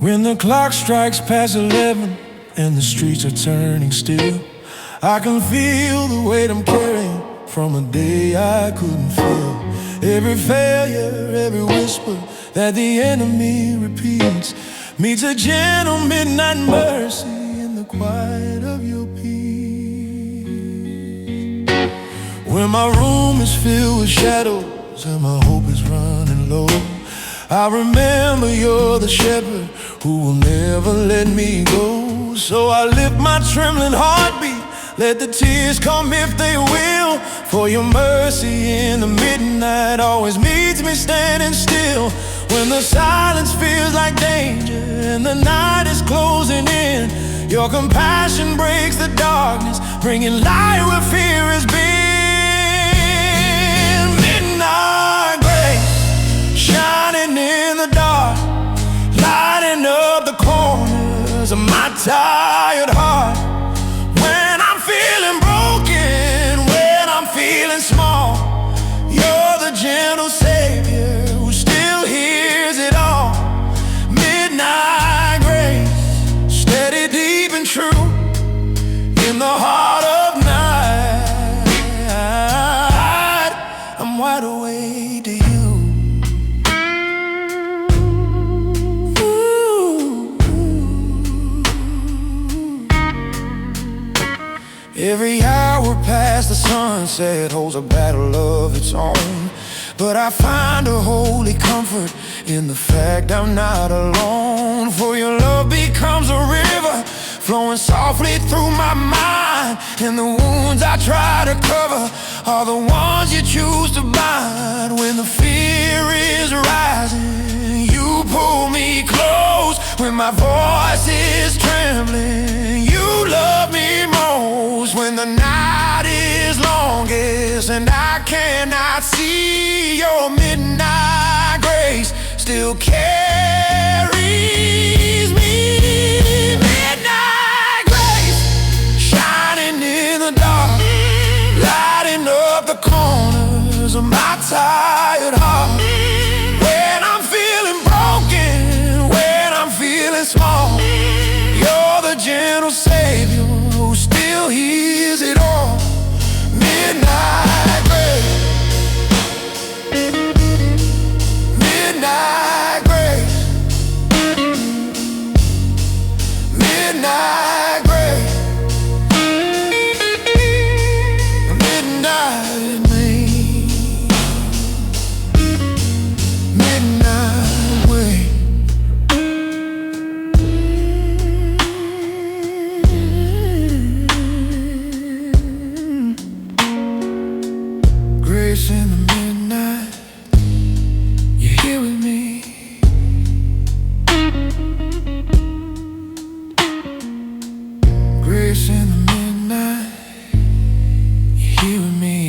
When the clock strikes past 11 and the streets are turning still, I can feel the weight I'm carrying from a day I couldn't feel. Every failure, every whisper that the enemy repeats meets a gentle midnight mercy in the quiet of your peace. When my room is filled with shadows and my hope is running low, I remember you're the shepherd who will never let me go. So I lift my trembling heartbeat, let the tears come if they will, for your mercy in the midnight always meets me standing still. When the silence feels like danger and the night is closing in, your compassion breaks the darkness, bringing light where fear has been. Midnight grace, shining in the dark, lighting up the corners of my tired heart. When I'm feeling broken, when I'm feeling small, you're the gentle savior who still hears it all. Midnight grace, steady, deep and true, in the heart of night, I'm wide awake to you. Every hour past the sunset holds a battle of its own, but I find a holy comfort in the fact I'm not alone. For your love becomes a river flowing softly through my mind, and the wounds I try to cover are the ones you choose to bind. When the fear is rising, you pull me close. When my voice is trembling, you love me most. When the night is longest and I cannot see, your midnight grace still carries me. Midnight grace, shining in the dark, lighting up the corners of my tired heart. When I'm feeling broken, when I'm feeling small, you're the gentle savior who still hears it all. Midnight grace, midnight grace, midnight grace, midnight me, midnight way. Grace in the midnight, you're here with me. Grace in the midnight, you're here with me.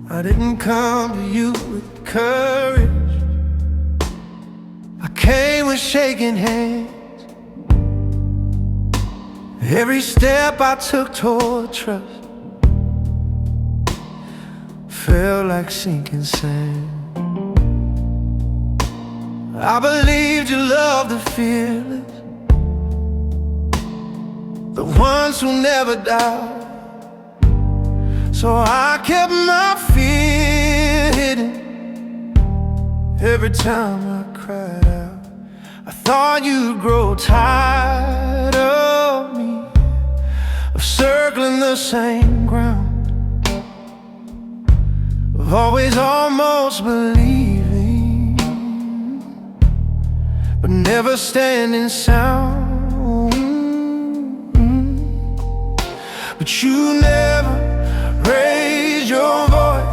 I didn't come to you with courage, I came with shaking hands. Every step I took toward trust felt like sinking sand. I believed you loved the fearless, the ones who never doubt. So I kept my fear hidden. Every time I cried out, I thought you'd grow tired of me, of circling the same ground, of always almost believing, but never standing sound. But you never raised your voice,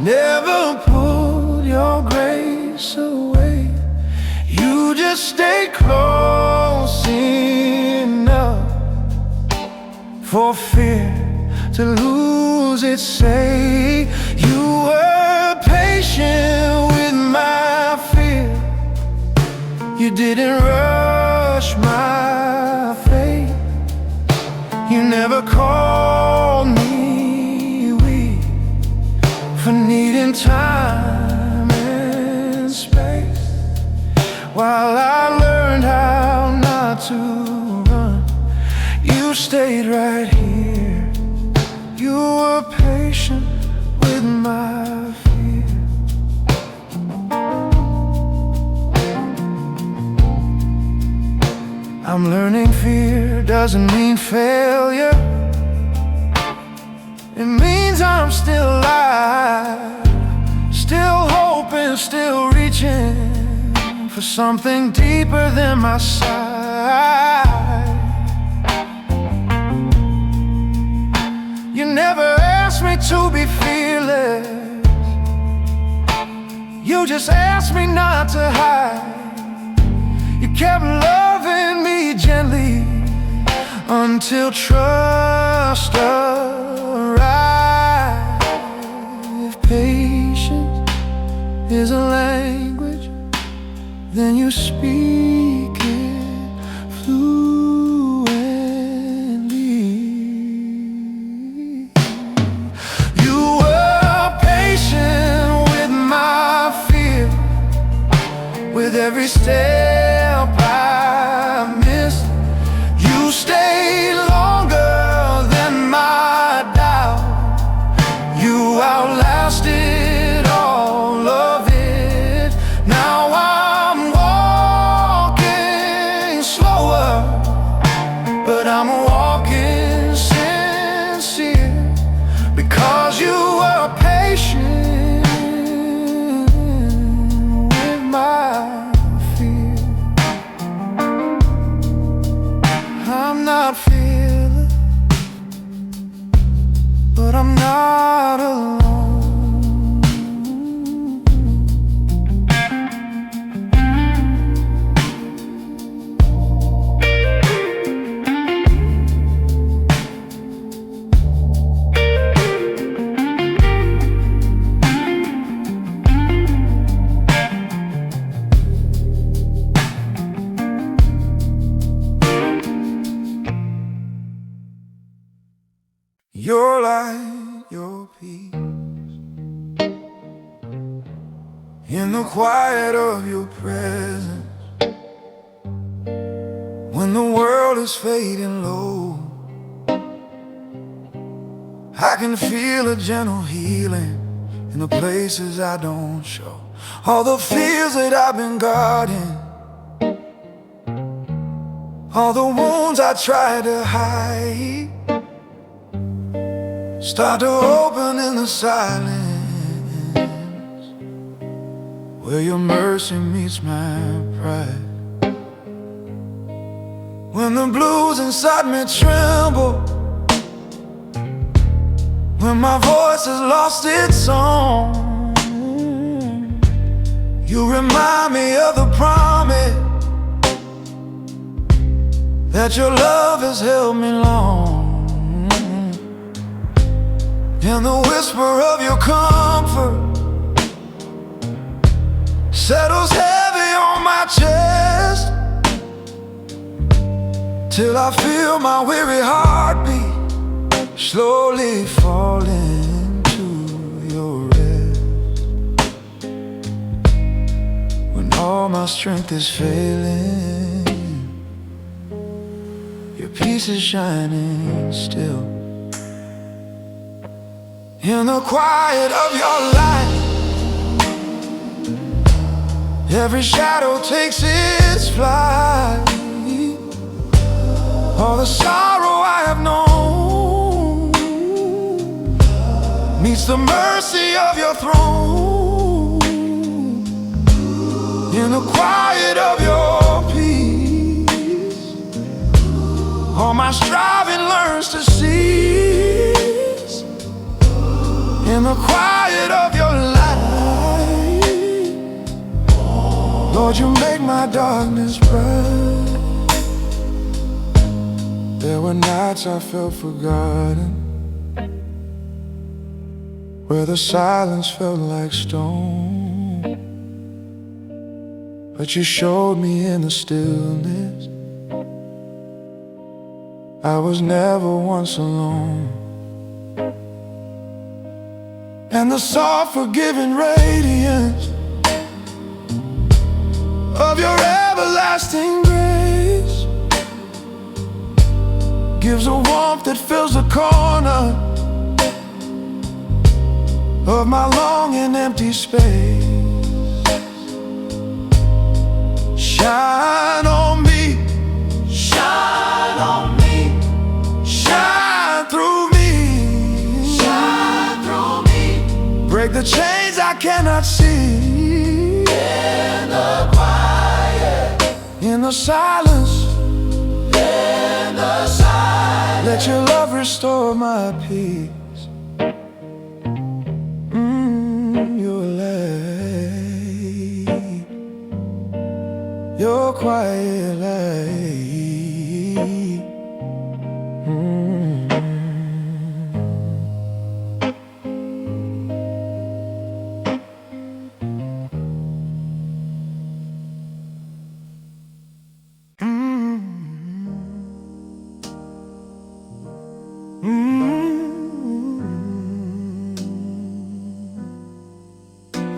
never pulled your grace away. You just stay close enough for fear to lose its say. You were patient with my fear, you didn't rush crush my faith. You never called me weak for needing time and space. While I learned how not to run, you stayed right here. You were patient with my fear. I'm learning fear doesn't mean failure. It means I'm still alive, still hoping, still reaching for something deeper than my sight. You never asked me to be fearless. You just asked me not to hide. You kept loving me gently until trust arrived. If patience is a language, then you speak it fluently. You were patient with my fear, with every step I missed. You stayed longer than my doubt. You outlasted all of it. Now I'm walking slower, but I'm walking sincere, because you were patient with my fear. I'm not fearless, but I'm not alone. Your light, your peace, in the quiet of your presence. When the world is fading low, I can feel a gentle healing in the places I don't show. All the fears that I've been guarding, all the wounds I tried to hide, start to open in the silence, where your mercy meets my pride. When the blues inside me tremble, when my voice has lost its song, you remind me of the promise that your love has held me long. And the whisper of your comfort settles heavy on my chest, till I feel my weary heartbeat slowly falling to your rest. When all my strength is failing, your peace is shining still. In the quiet of your light, every shadow takes its flight. All the sorrow I have known meets the mercy of your throne. In the quiet of your peace, all my striving learns to cease. In the quiet of your light, Lord, you make my darkness bright. There were nights I felt forgotten, where the silence felt like stone, but you showed me in the stillness I was never once alone. And the soft forgiving radiance of your everlasting grace gives a warmth that fills the corner of my long and empty space. Shine on me, Shine on me, shine through me, shine through me. break the chains I cannot see. In the quiet, In the silence, in the silence, let your love restore my peace. Your light, your quiet light.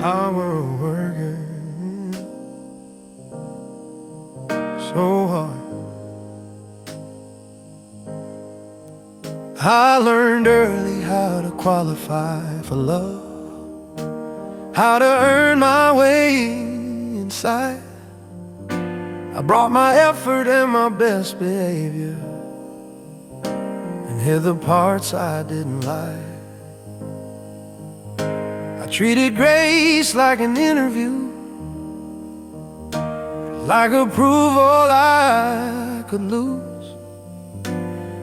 Our worker so hard. I learned early how to qualify for love, how to earn my way inside. I brought my effort and my best behavior and hid the parts I didn't like. Treated grace like an interview, like approval I could lose.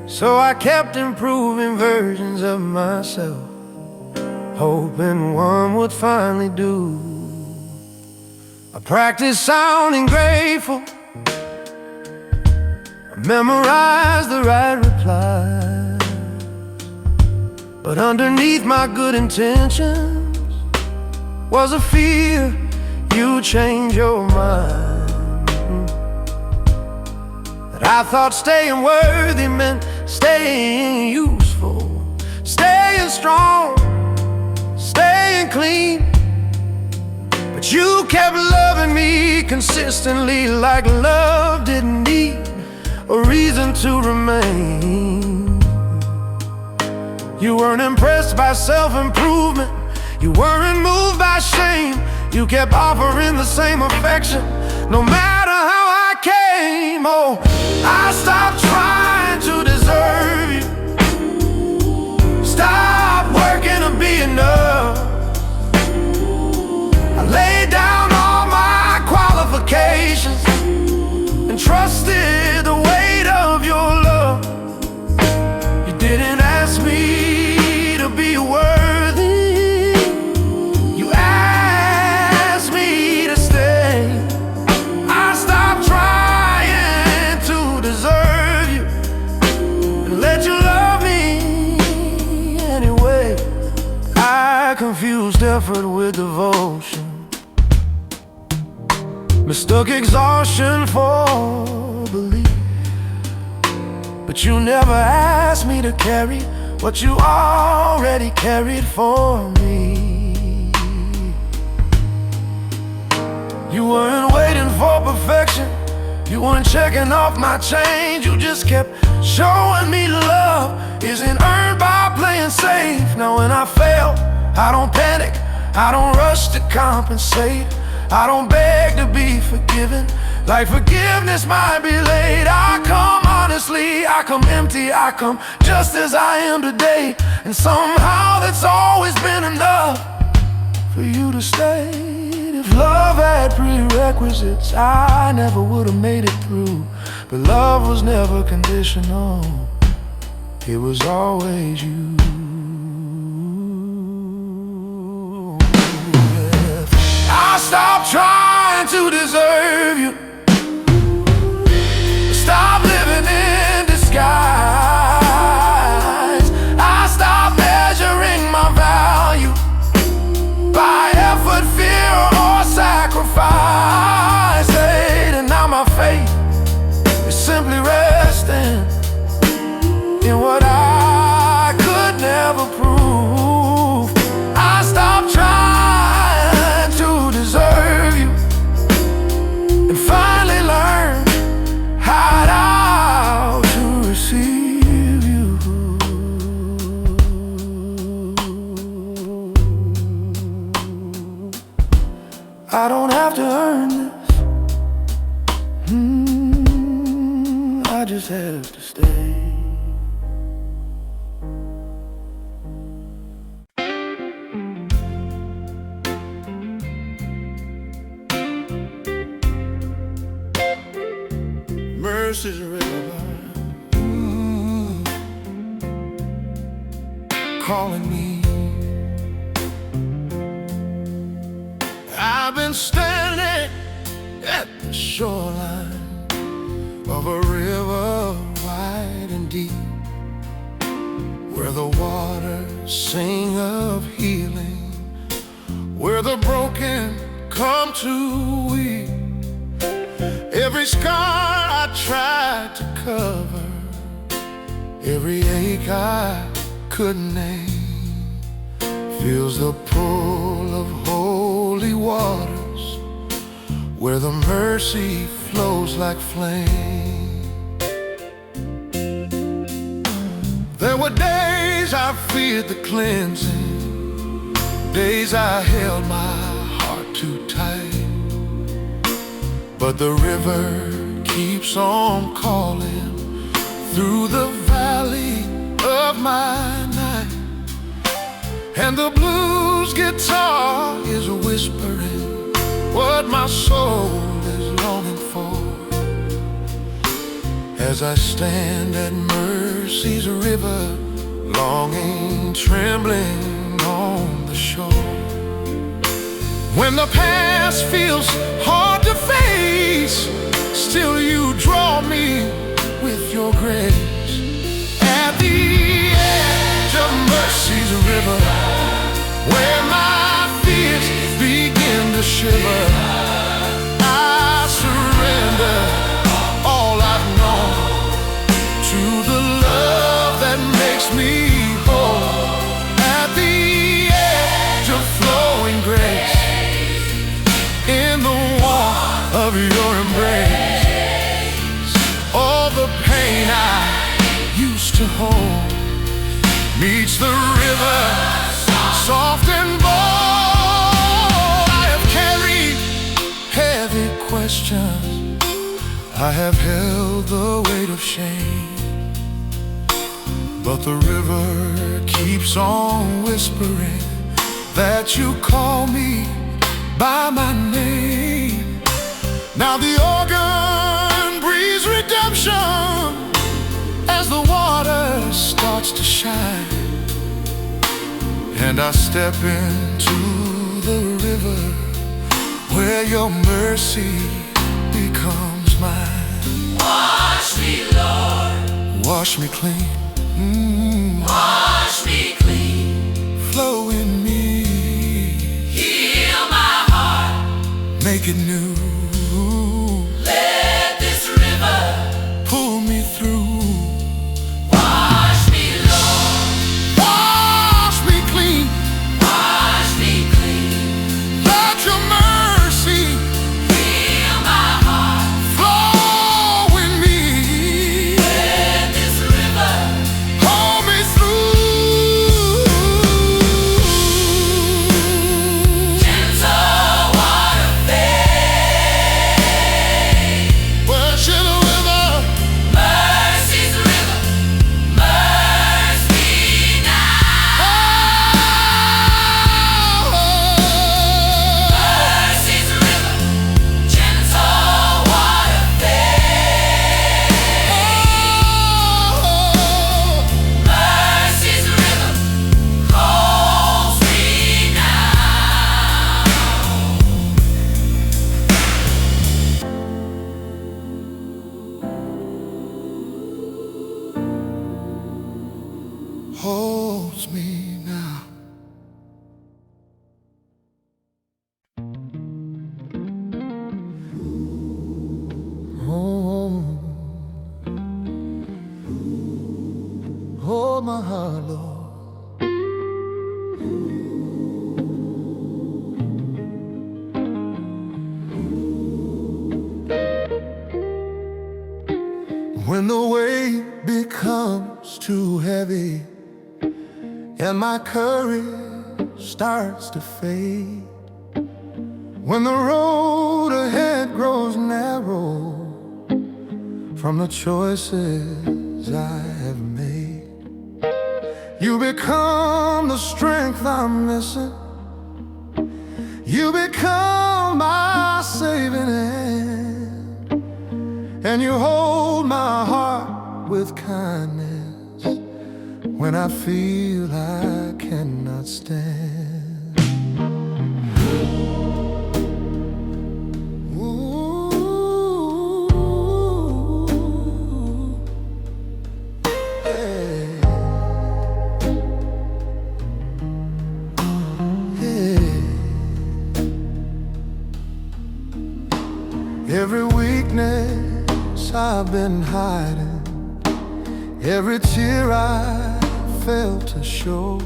So I kept improving versions of myself, hoping one would finally do. I practiced sounding grateful, I memorized the right replies, but underneath my good intentions was a fear you'd change your mind. That I thought staying worthy meant staying useful, staying strong, staying clean. But you kept loving me consistently, like love didn't need a reason to remain. You weren't impressed by self-improvement, you weren't moved by shame. You kept offering the same affection, no matter how I came. Oh, I stopped trying to deserve you, stopped working to be enough. I laid down all my qualifications and trusted the weight of your love. You didn't ask me to be worthy, confused effort with devotion, mistook exhaustion for belief. But you never asked me to carry what you already carried for me. You weren't waiting for perfection, you weren't checking off my change. You just kept showing me love isn't earned by playing safe. Now when I fail, I don't panic, I don't rush to compensate. I don't beg to be forgiven, like forgiveness might be late. I come honestly, I come empty, I come just as I am today. And somehow that's always been enough for you to stay. If love had prerequisites, I never would have made it through. But love was never conditional, it was always you. I stopped trying to deserve you, stop living in disguise. I stopped measuring my value by effort, fear, or sacrifice. And now my faith is simply resting in what I could never prove. I stopped trying to deserve you and finally learned how to receive you. I don't have to earn this. I just have to stay. Mercy's river, calling me. I've been standing at the shoreline of a river wide and deep, where the waters sing of healing, where the broken come to weep. Every scar I tried to cover, every ache I couldn't name, feels the pull of holy waters, where the mercy flows like flame. There were days I feared the cleansing, days I held my heart too tight, but the river keeps on calling through the valley of my night, and the blues guitar is whispering what my soul is longing for, as I stand at mercy's river, longing, trembling on the shore. When the past feels hard to face, still you draw me with your grace. At the edge of mercy's river, where my fears begin to shiver, I surrender all I've known to the love that makes me whole. At the edge of flowing grace, in the warmth of your embrace, all the pain I used to hold meets the river, soft and bold. I have carried heavy questions, I have held the weight of shame, but the river keeps on whispering that you call me by my name. Now the organ breathes redemption as the water starts to shine, and I step into the river where your mercy becomes mine. Wash me, Lord. Wash me clean. Wash me clean. Flow in me. Heal my heart. Make it new. Let this river pull me through. wash me, Lord. Wash me clean. Wash me clean. Let your mercy Heal my heart. flow in me. Let this river Hold me through. gentle water fade. my heart, Lord. When the weight becomes too heavy and my courage starts to fade, when the road ahead grows narrow from the choices I have made, you become the strength I'm missing. You become my saving hand, and you hold my heart with kindness when I feel I cannot stand. Ooh, yeah. Yeah. Every weakness I've been hiding, every tear I failed to show,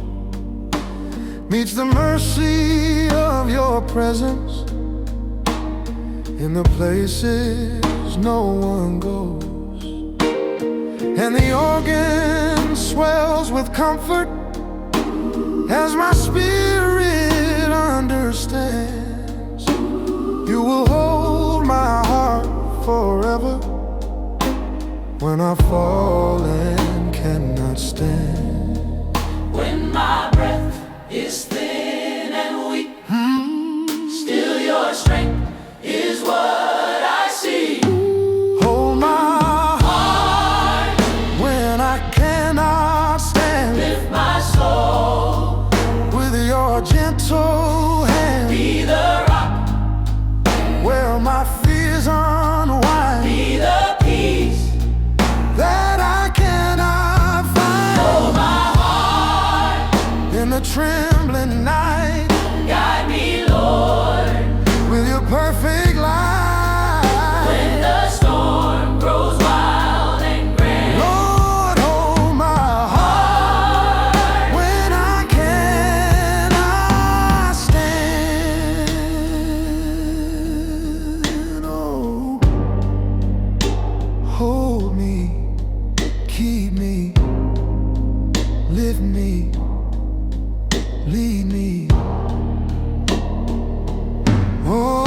meets the mercy of your presence in the places no one goes. And the organ swells with comfort as my spirit understands. You will hold my heart forever when I fall and cannot stand. When my breath is thin and weak, still your strength is what I see. Hold my Heart, when I cannot stand. lift my soul, With your gentle hand, be the rock, where my fears unwind, be the peace. that I cannot find. Hold my heart, In the trembling night, guide me, Lord. with your perfect light, When the storm grows wild and grand, Lord, hold my heart when I cannot stand. Oh, hold me, keep me, lift me, lead me. Oh,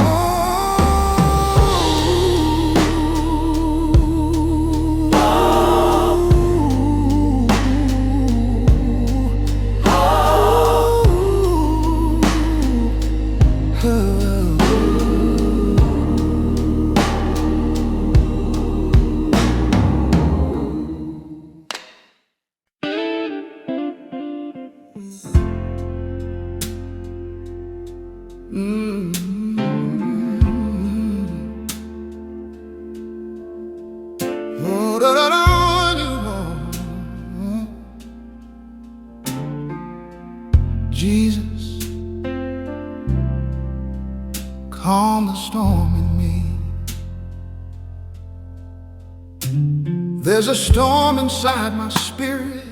oh, da, da, da, Jesus, calm the storm in me. There's a storm inside my spirit,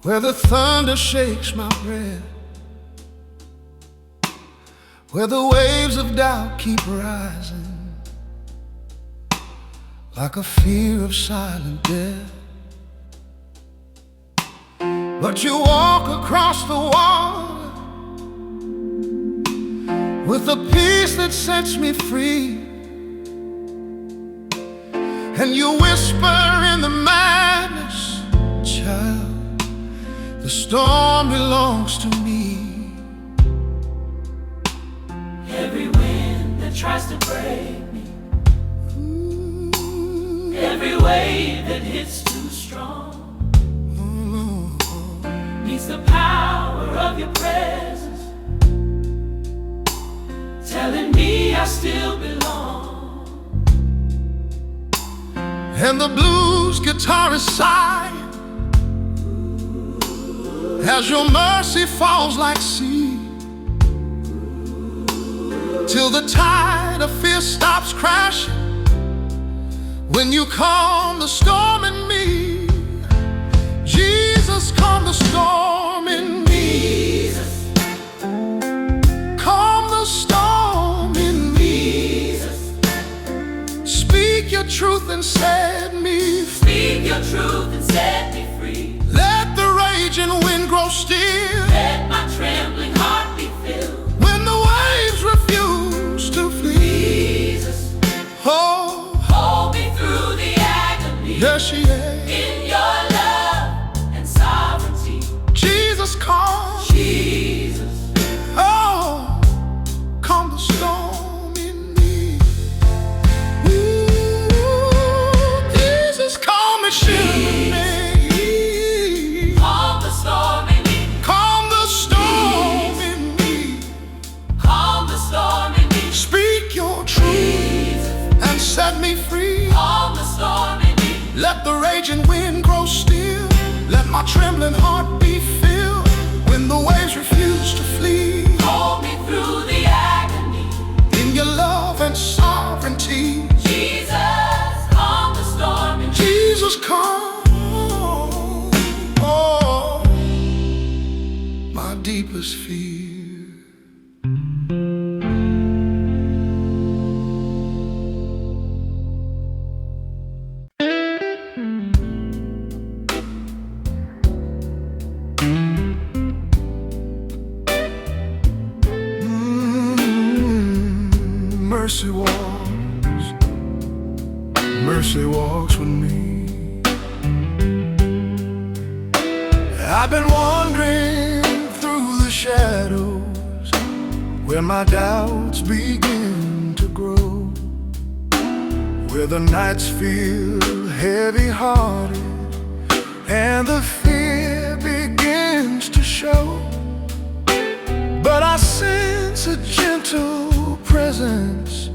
where the thunder shakes my breath, where the waves of doubt keep rising like a fear of silent death. But you walk across the water with a peace that sets me free, and you whisper in the madness, child, the storm belongs to me. every wind that tries to break me, every wave that hits too strong, needs the power of your presence, telling me I still belong. And the blues guitarist sighing as your mercy falls like sea, till the tide of fear stops crashing when you calm the storm in me. Jesus, calm the storm in me. Jesus, Calm the storm in me. Jesus, Speak your truth and set me free. speak your truth and set me free. Let the raging wind grow still. Let my trembling heart be filled. When the waves refuse to flee. Jesus, Oh, hold me through the agony. yes, yeah. In your love and sovereignty. Jesus, calm. Jesus, Oh, calm the storm in me. Ooh, Jesus, calm and shield me. calm the storm in me. Calm the storm in me. Calm the storm in me. Speak your truth Jesus, and set me free. calm the storm in me. Let the raging wind grow still. Let my trembling heart be filled. When the waves refuse to flee. Hold me through the agony. In your love and sovereignty. Jesus, calm the storm in me. Jesus, calm. Oh, my deepest fear. Mercy walks with me. I've been wandering through the shadows where my doubts begin to grow, where the nights feel heavy-hearted and the fear begins to show. But I sense a gentle presence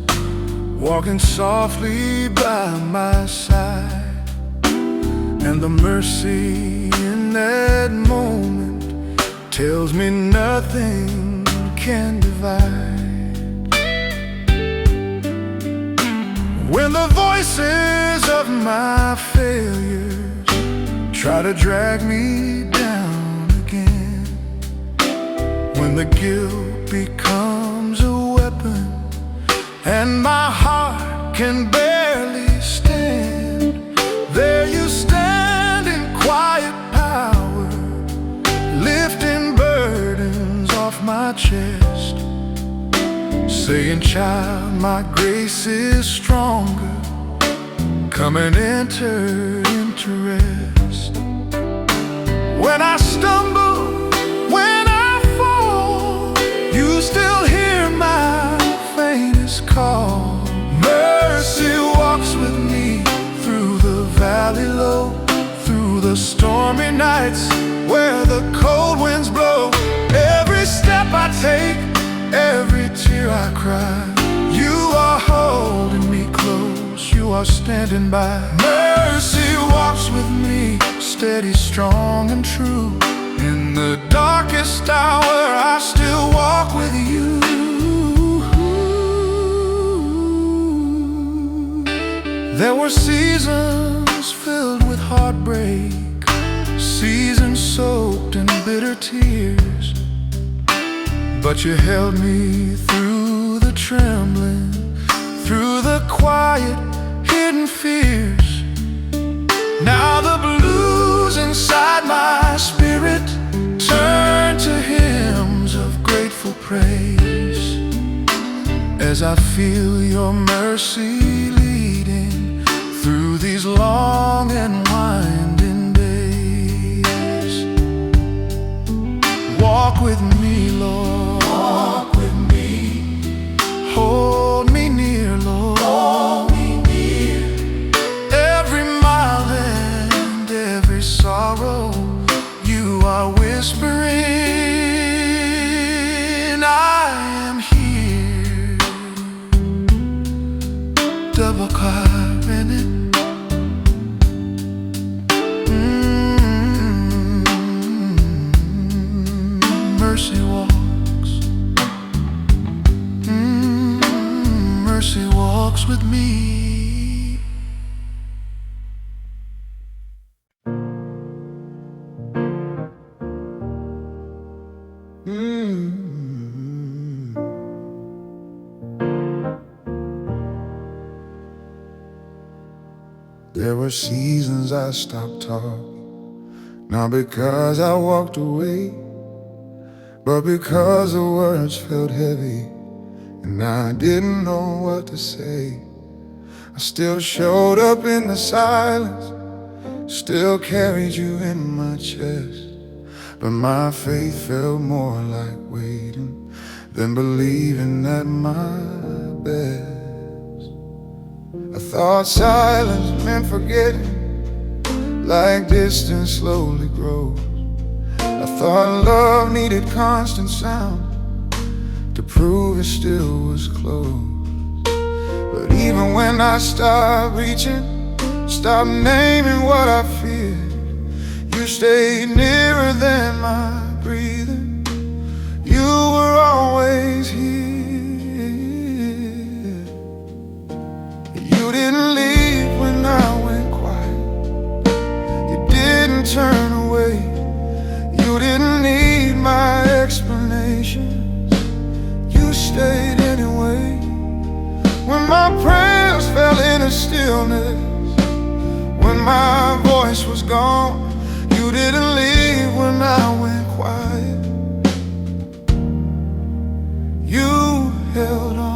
walking softly by my side, and the mercy in that moment tells me nothing can divide. When the voices of my failures try to drag me down again, when the guilt becomes a weapon and my heart can barely stand, there you stand in quiet power, lifting burdens off my chest, saying, child, my grace is stronger, come and enter into rest. When I stumble, when I fall, you still hear my faintest call. Mercy walks with me through the valley low, through the stormy nights where the cold winds blow. Every step I take, every tear I cry, you are holding me close, you are standing by. Mercy walks with me, steady, strong and true. In the darkest hour I still walk with you. There were seasons filled with heartbreak, seasons soaked in bitter tears, but you held me through the trembling, through the quiet, hidden fears. Now the blues inside my spirit turn to hymns of grateful praise, as I feel your mercy leading through these long and winding days. Walk with me, Lord. Walk with me. Hold me near, Lord. Hold me near. Every mile and every sorrow, you are whispering, I am here. Double carbonated. Mercy walks. Mercy walks with me. There were seasons I stopped talking, not because I walked away, but because the words felt heavy and I didn't know what to say. I still showed up in the silence, still carried you in my chest, but my faith felt more like waiting than believing at my best. I thought silence meant forgetting, like distance slowly grows. I thought love needed constant sound to prove it still was close. But even when I stopped reaching, stopped naming what I feared, you stayed nearer than my breathing. You were always here. You didn't leave when I went quiet. You didn't turn away. You didn't need my explanations. You stayed anyway. When my prayers fell into stillness, when my voice was gone, you didn't leave when I went quiet. You held on.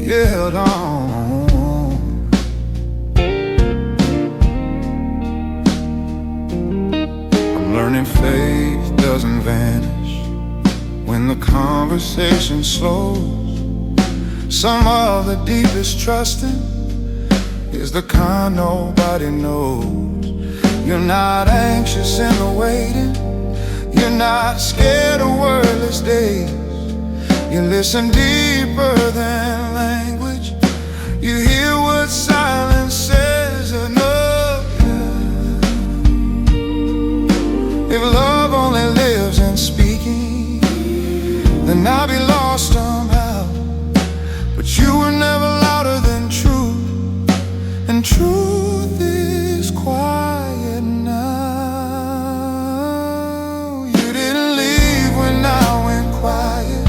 You held on. I'm learning faith doesn't vanish when the conversation slows. Some of the deepest trusting is the kind nobody knows. You're not anxious in the waiting. You're not scared of wordless days. You listen deeper than language. You hear what silence says enough. If love only lives in speaking, then I'll be lost somehow. But you were never louder than truth, and truth is quiet now. You didn't leave when I went quiet.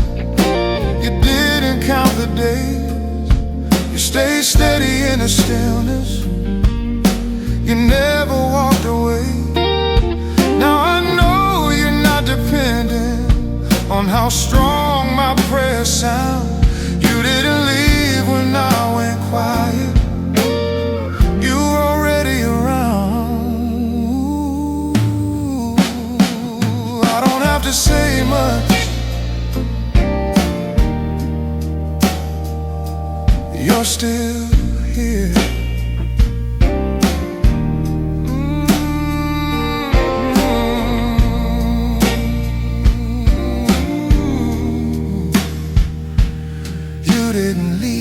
You didn't count the days. You stayed steady in the stillness. You never walked away. Now I know you're not dependent on how strong my prayers sound. You didn't leave when I went quiet. You were already around. I don't have to say much. You're still here. You didn't leave.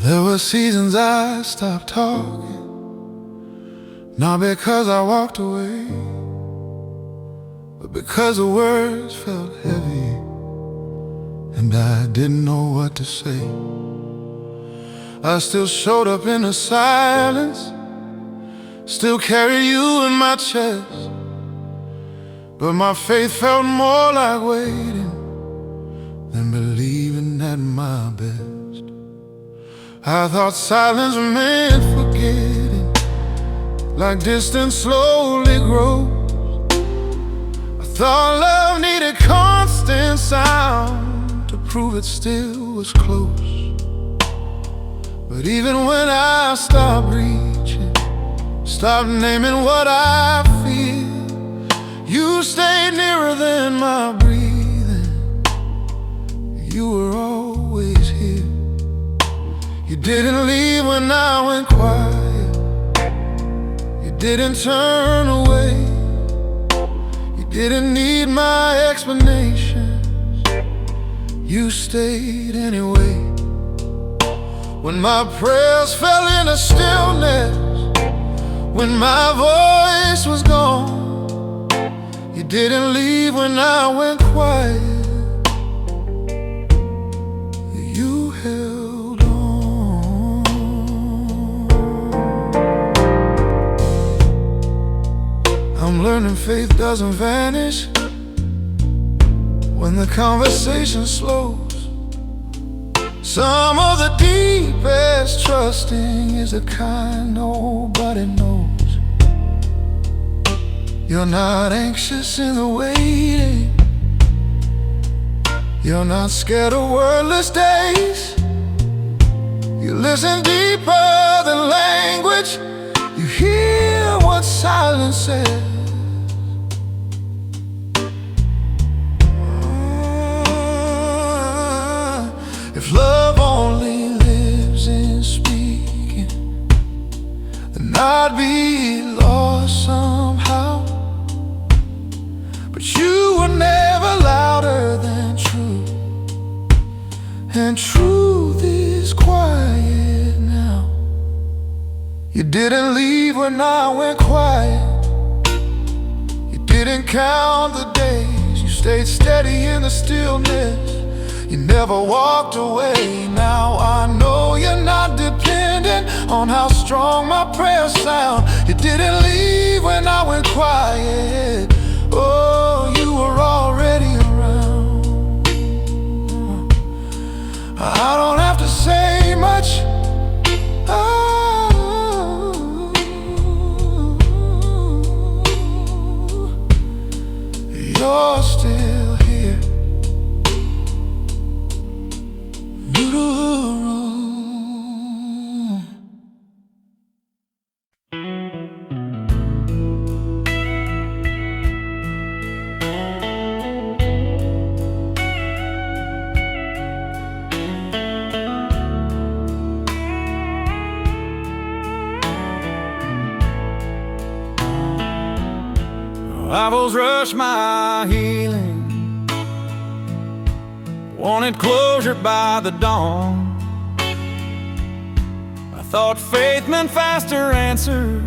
There were seasons I stopped talking, not because I walked away, but because the words felt heavy and I didn't know what to say. I still showed up in the silence, still carried you in my chest, but my faith felt more like waiting than believing at my best. I thought silence meant forgetting, like distance slowly grows. I thought love needed constant sound to prove it still was close. But even when I stopped reaching, stopped naming what I feel, you stayed nearer than my breathing. You were always here. You didn't leave when I went quiet. You didn't turn away. You didn't need my explanations. You stayed anyway. when my prayers fell into stillness, when my voice was gone. You didn't leave when I went quiet. You held on. I'm learning faith doesn't vanish when the conversation slows. Some of the deepest trusting is the kind nobody knows. You're not anxious in the waiting. You're not scared of wordless days. You listen deeper than language. You hear what silence says. If love only lives in speaking, then I'd be lost somehow. But you were never louder than truth, and truth is quiet now. You didn't leave when I went quiet. You didn't count the days. You stayed steady in the stillness. You never walked away. Now I know you're not dependent on how strong my prayers sound. You didn't leave when I went quiet. Oh, you were already around. I don't have to say much. Oh, you're still here. Rivals rush my healing, wanted closure by the dawn. I thought faith meant faster answers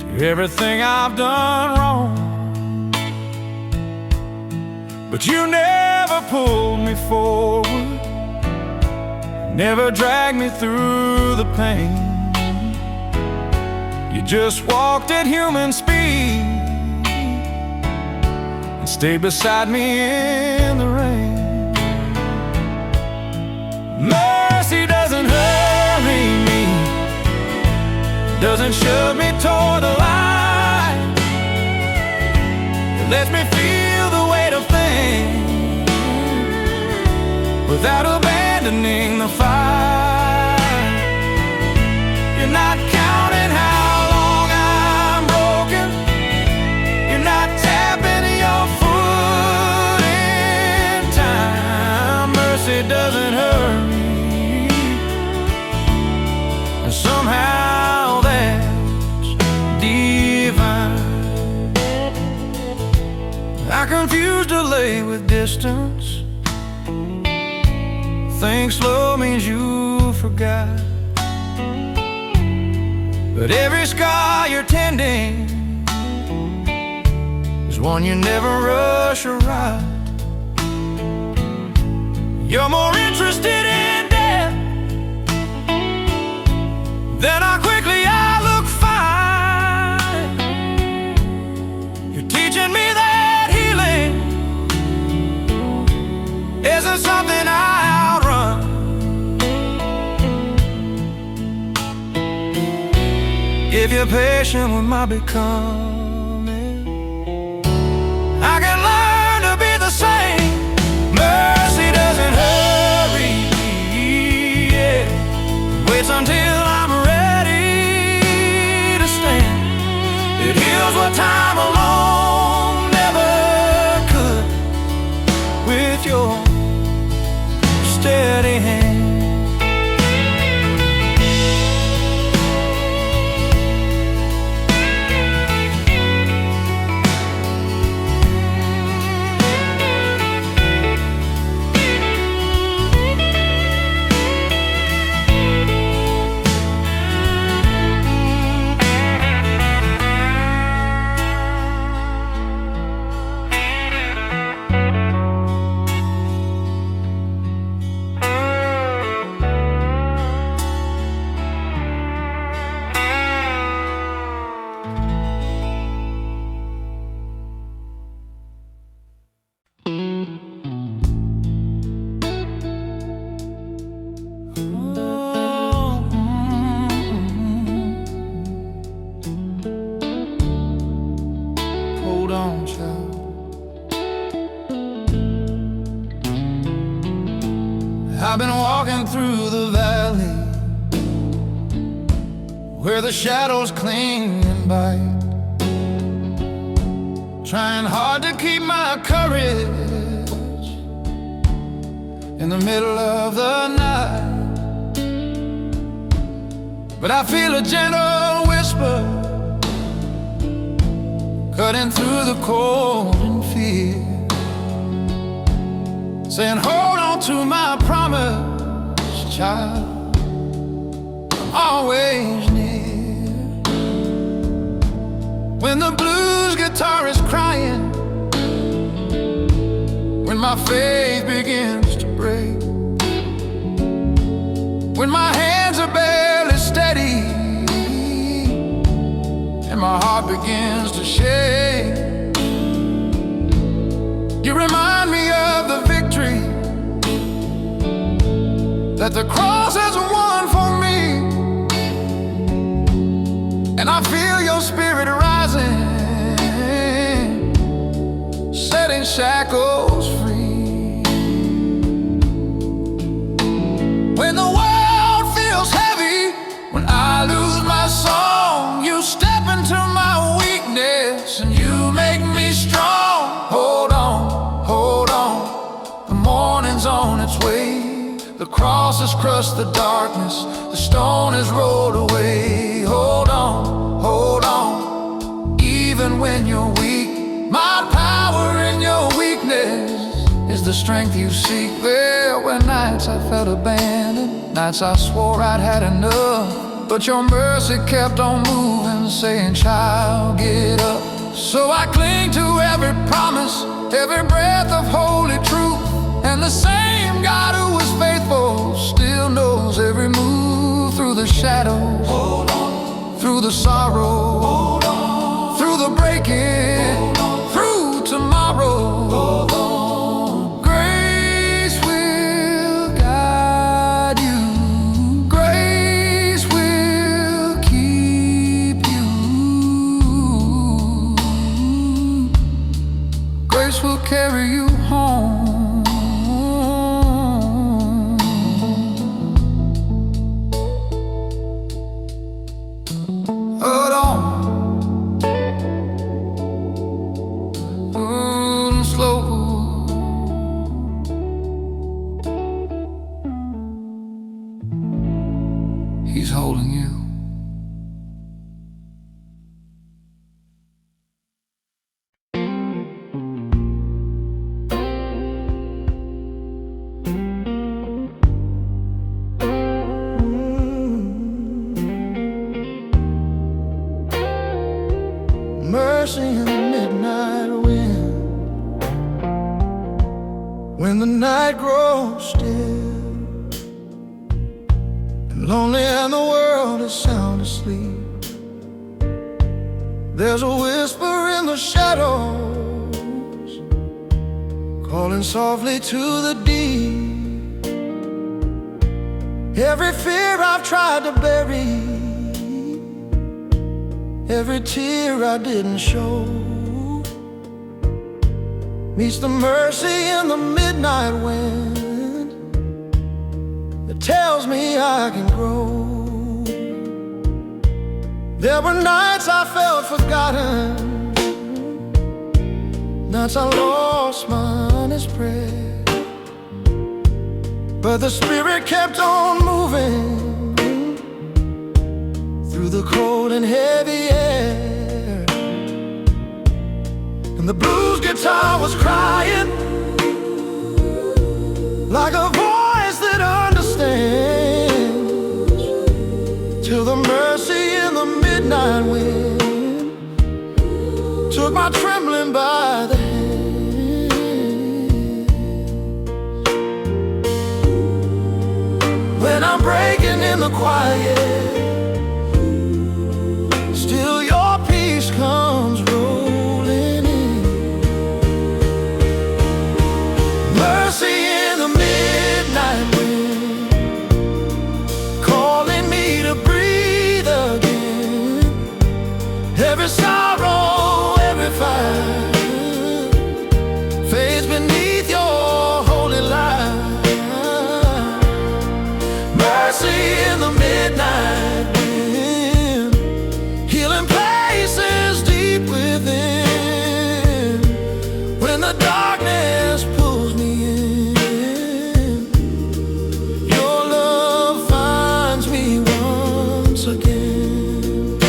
to everything I've done wrong. But you never pulled me forward, never dragged me through the pain. You just walked at human speed and stayed beside me in the rain. Mercy doesn't hurry me, doesn't shove me toward the light. It lets me feel the weight of things without abandoning the fight. You're not counting how it doesn't hurry, and somehow that's divine. I confuse delay with distance. Think slow means you forgot, but every scar you're tending is one you never rush or ride. You're more interested in death than how quickly I look fine. You're teaching me that healing isn't something I outrun. If you're patient with my becoming, I can learn to be the same. Mercy doesn't hurry, yeah. Waits until I'm ready to stand. It heals what time alone never could, with your steady hand. I've been walking through the valley where the shadows cling and bite, trying hard to keep my courage in the middle of the night. But I feel a gentle whisper cutting through the cold and fear, saying, hold on to my promise, child, I'm always near. When the blues guitar is crying, when my faith begins to break, when my hands are barely steady and my heart begins to shake, you remind me of the victory that the cross has won for me. And I feel your spirit rising, setting shackles free. When the world feels heavy, when I lose my song, you step into my weakness and you make me strong. Hold on, hold on, the morning's on its way. The cross has crushed the darkness, the stone is rolled away. Hold on, even when you're weak, my power in your weakness is the strength you seek. There were nights I felt abandoned, nights I swore I'd had enough, but your mercy kept on moving, saying, child, get up. So I cling to every promise, every breath of holy truth, and the same God who was faithful still knows every move through the shadows. Hold on, through the sorrow. Hold on, through the breaking. Hold on, through tomorrow. Hold on. Grace will guide you. Grace will keep you. Grace will carry you home. He's holding you. Mercy in the midnight wind, when the night grows still, lonely and the world is sound asleep, there's a whisper in the shadows, calling softly to the deep. Every fear I've tried to bury, every tear I didn't show, meets the mercy in the midnight wind that tells me I can grow. There were nights I felt forgotten, nights I lost my honest prayer, but the Spirit kept on moving through the cold and heavy air. And the blues guitar was crying like a voice that understands, till the mercy in the midnight wind took my trembling by the hand. When I'm breaking in the quiet, still your peace comes rolling in. Mercy in the midnight wind, calling me to breathe again. Every sorrow, every fire fades beneath your holy light. mercy in the midnight wind, healing places deep within. When the darkness pulls me in, your love finds me once again.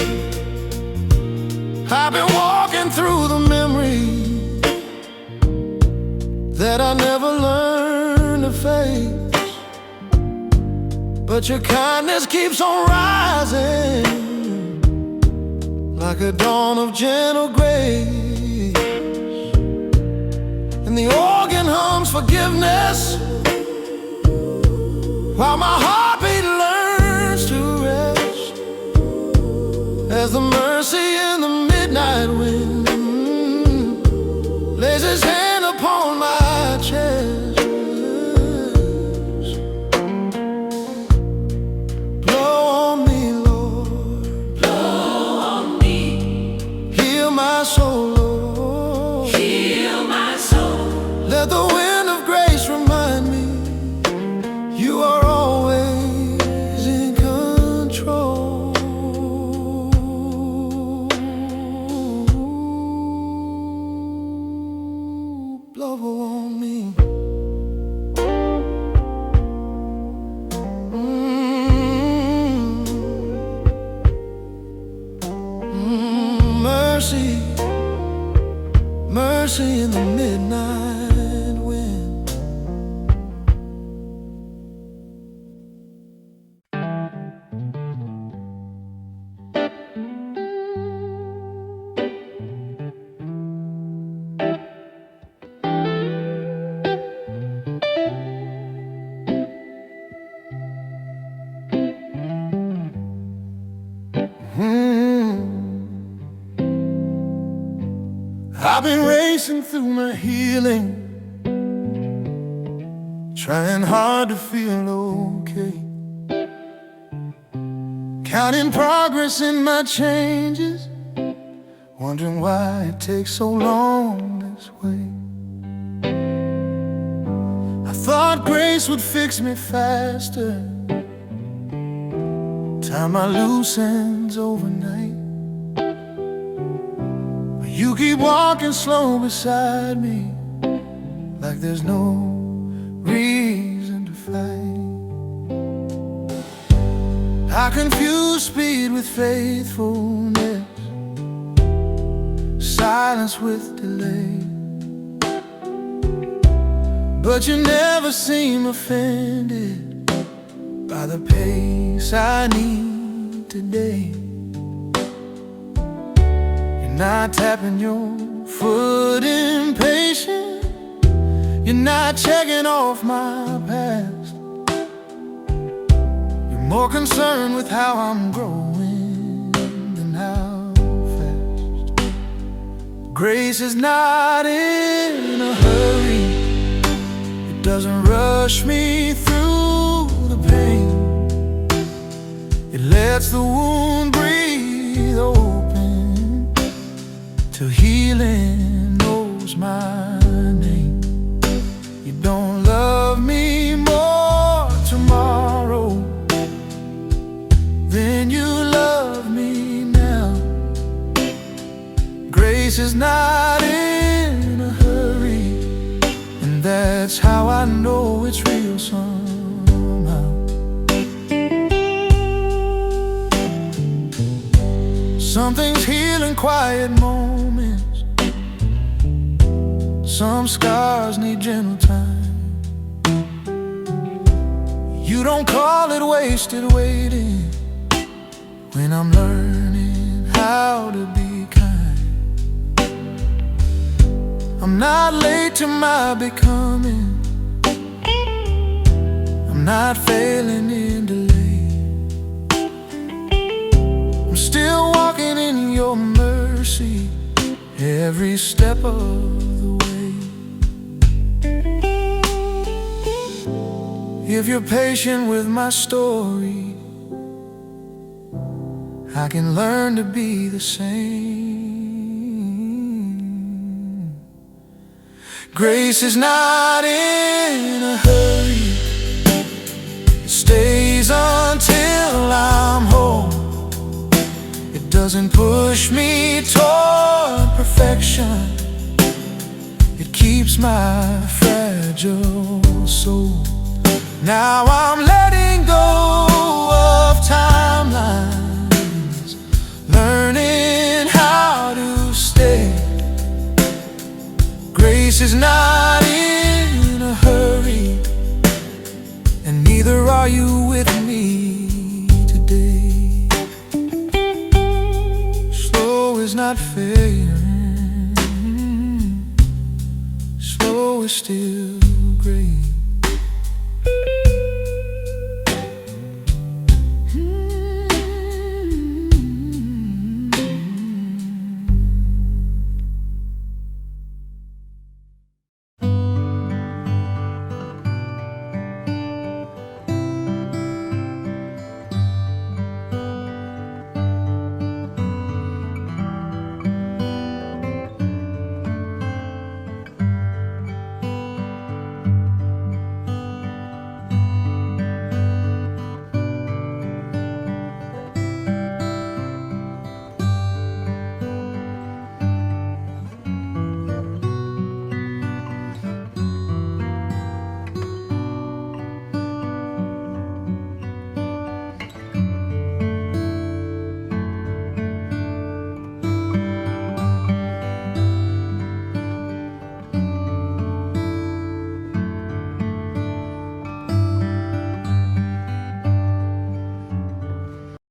I've been walking through the memories that I never learned to face, but your kindness keeps on rising like a dawn of gentle grace. And the organ hums forgiveness while my heartbeat learns to rest, as the mercy in the midnight wind lays his hand upon my chest. Blow on me, Lord, blow on me, heal my soul, Lord, heal my soul. let the wind of grace remind me you are always in control. Blow on me. Mercy, mercy in the midnight wind. I've been racing through my healing, trying hard to feel okay, counting progress in my changes, wondering why it takes so long this way. I thought grace would fix me faster, tie my loose ends overnight. You keep walking slow beside me, like there's no reason to fight. I confuse speed with faithfulness, silence with delay, but you never seem offended by the pace I need today. Not tapping your foot impatient, you're not checking off my past. You're more concerned with how I'm growing than how fast. Grace is not in a hurry, it doesn't rush me through the pain. It lets the wound breathe open till healing knows my name. You don't love me more tomorrow than you love me now. Grace is not in a hurry, and that's how I know it's real somehow. Something's healing quiet moments, some scars need gentle time. You don't call it wasted waiting when I'm learning how to be kind. I'm not late to my becoming, I'm not failing in delay. I'm still walking in your mercy every step of the way. If you're patient with my story, I can learn to be the same. Grace is not in a hurry, it stays on until I'm whole. It doesn't push me toward perfection. It keeps my fragile soul. Now I'm letting go of timelines, learning how to stay. Grace is not in a hurry, and neither are you with me today. Slow is not fair, slow is still grace.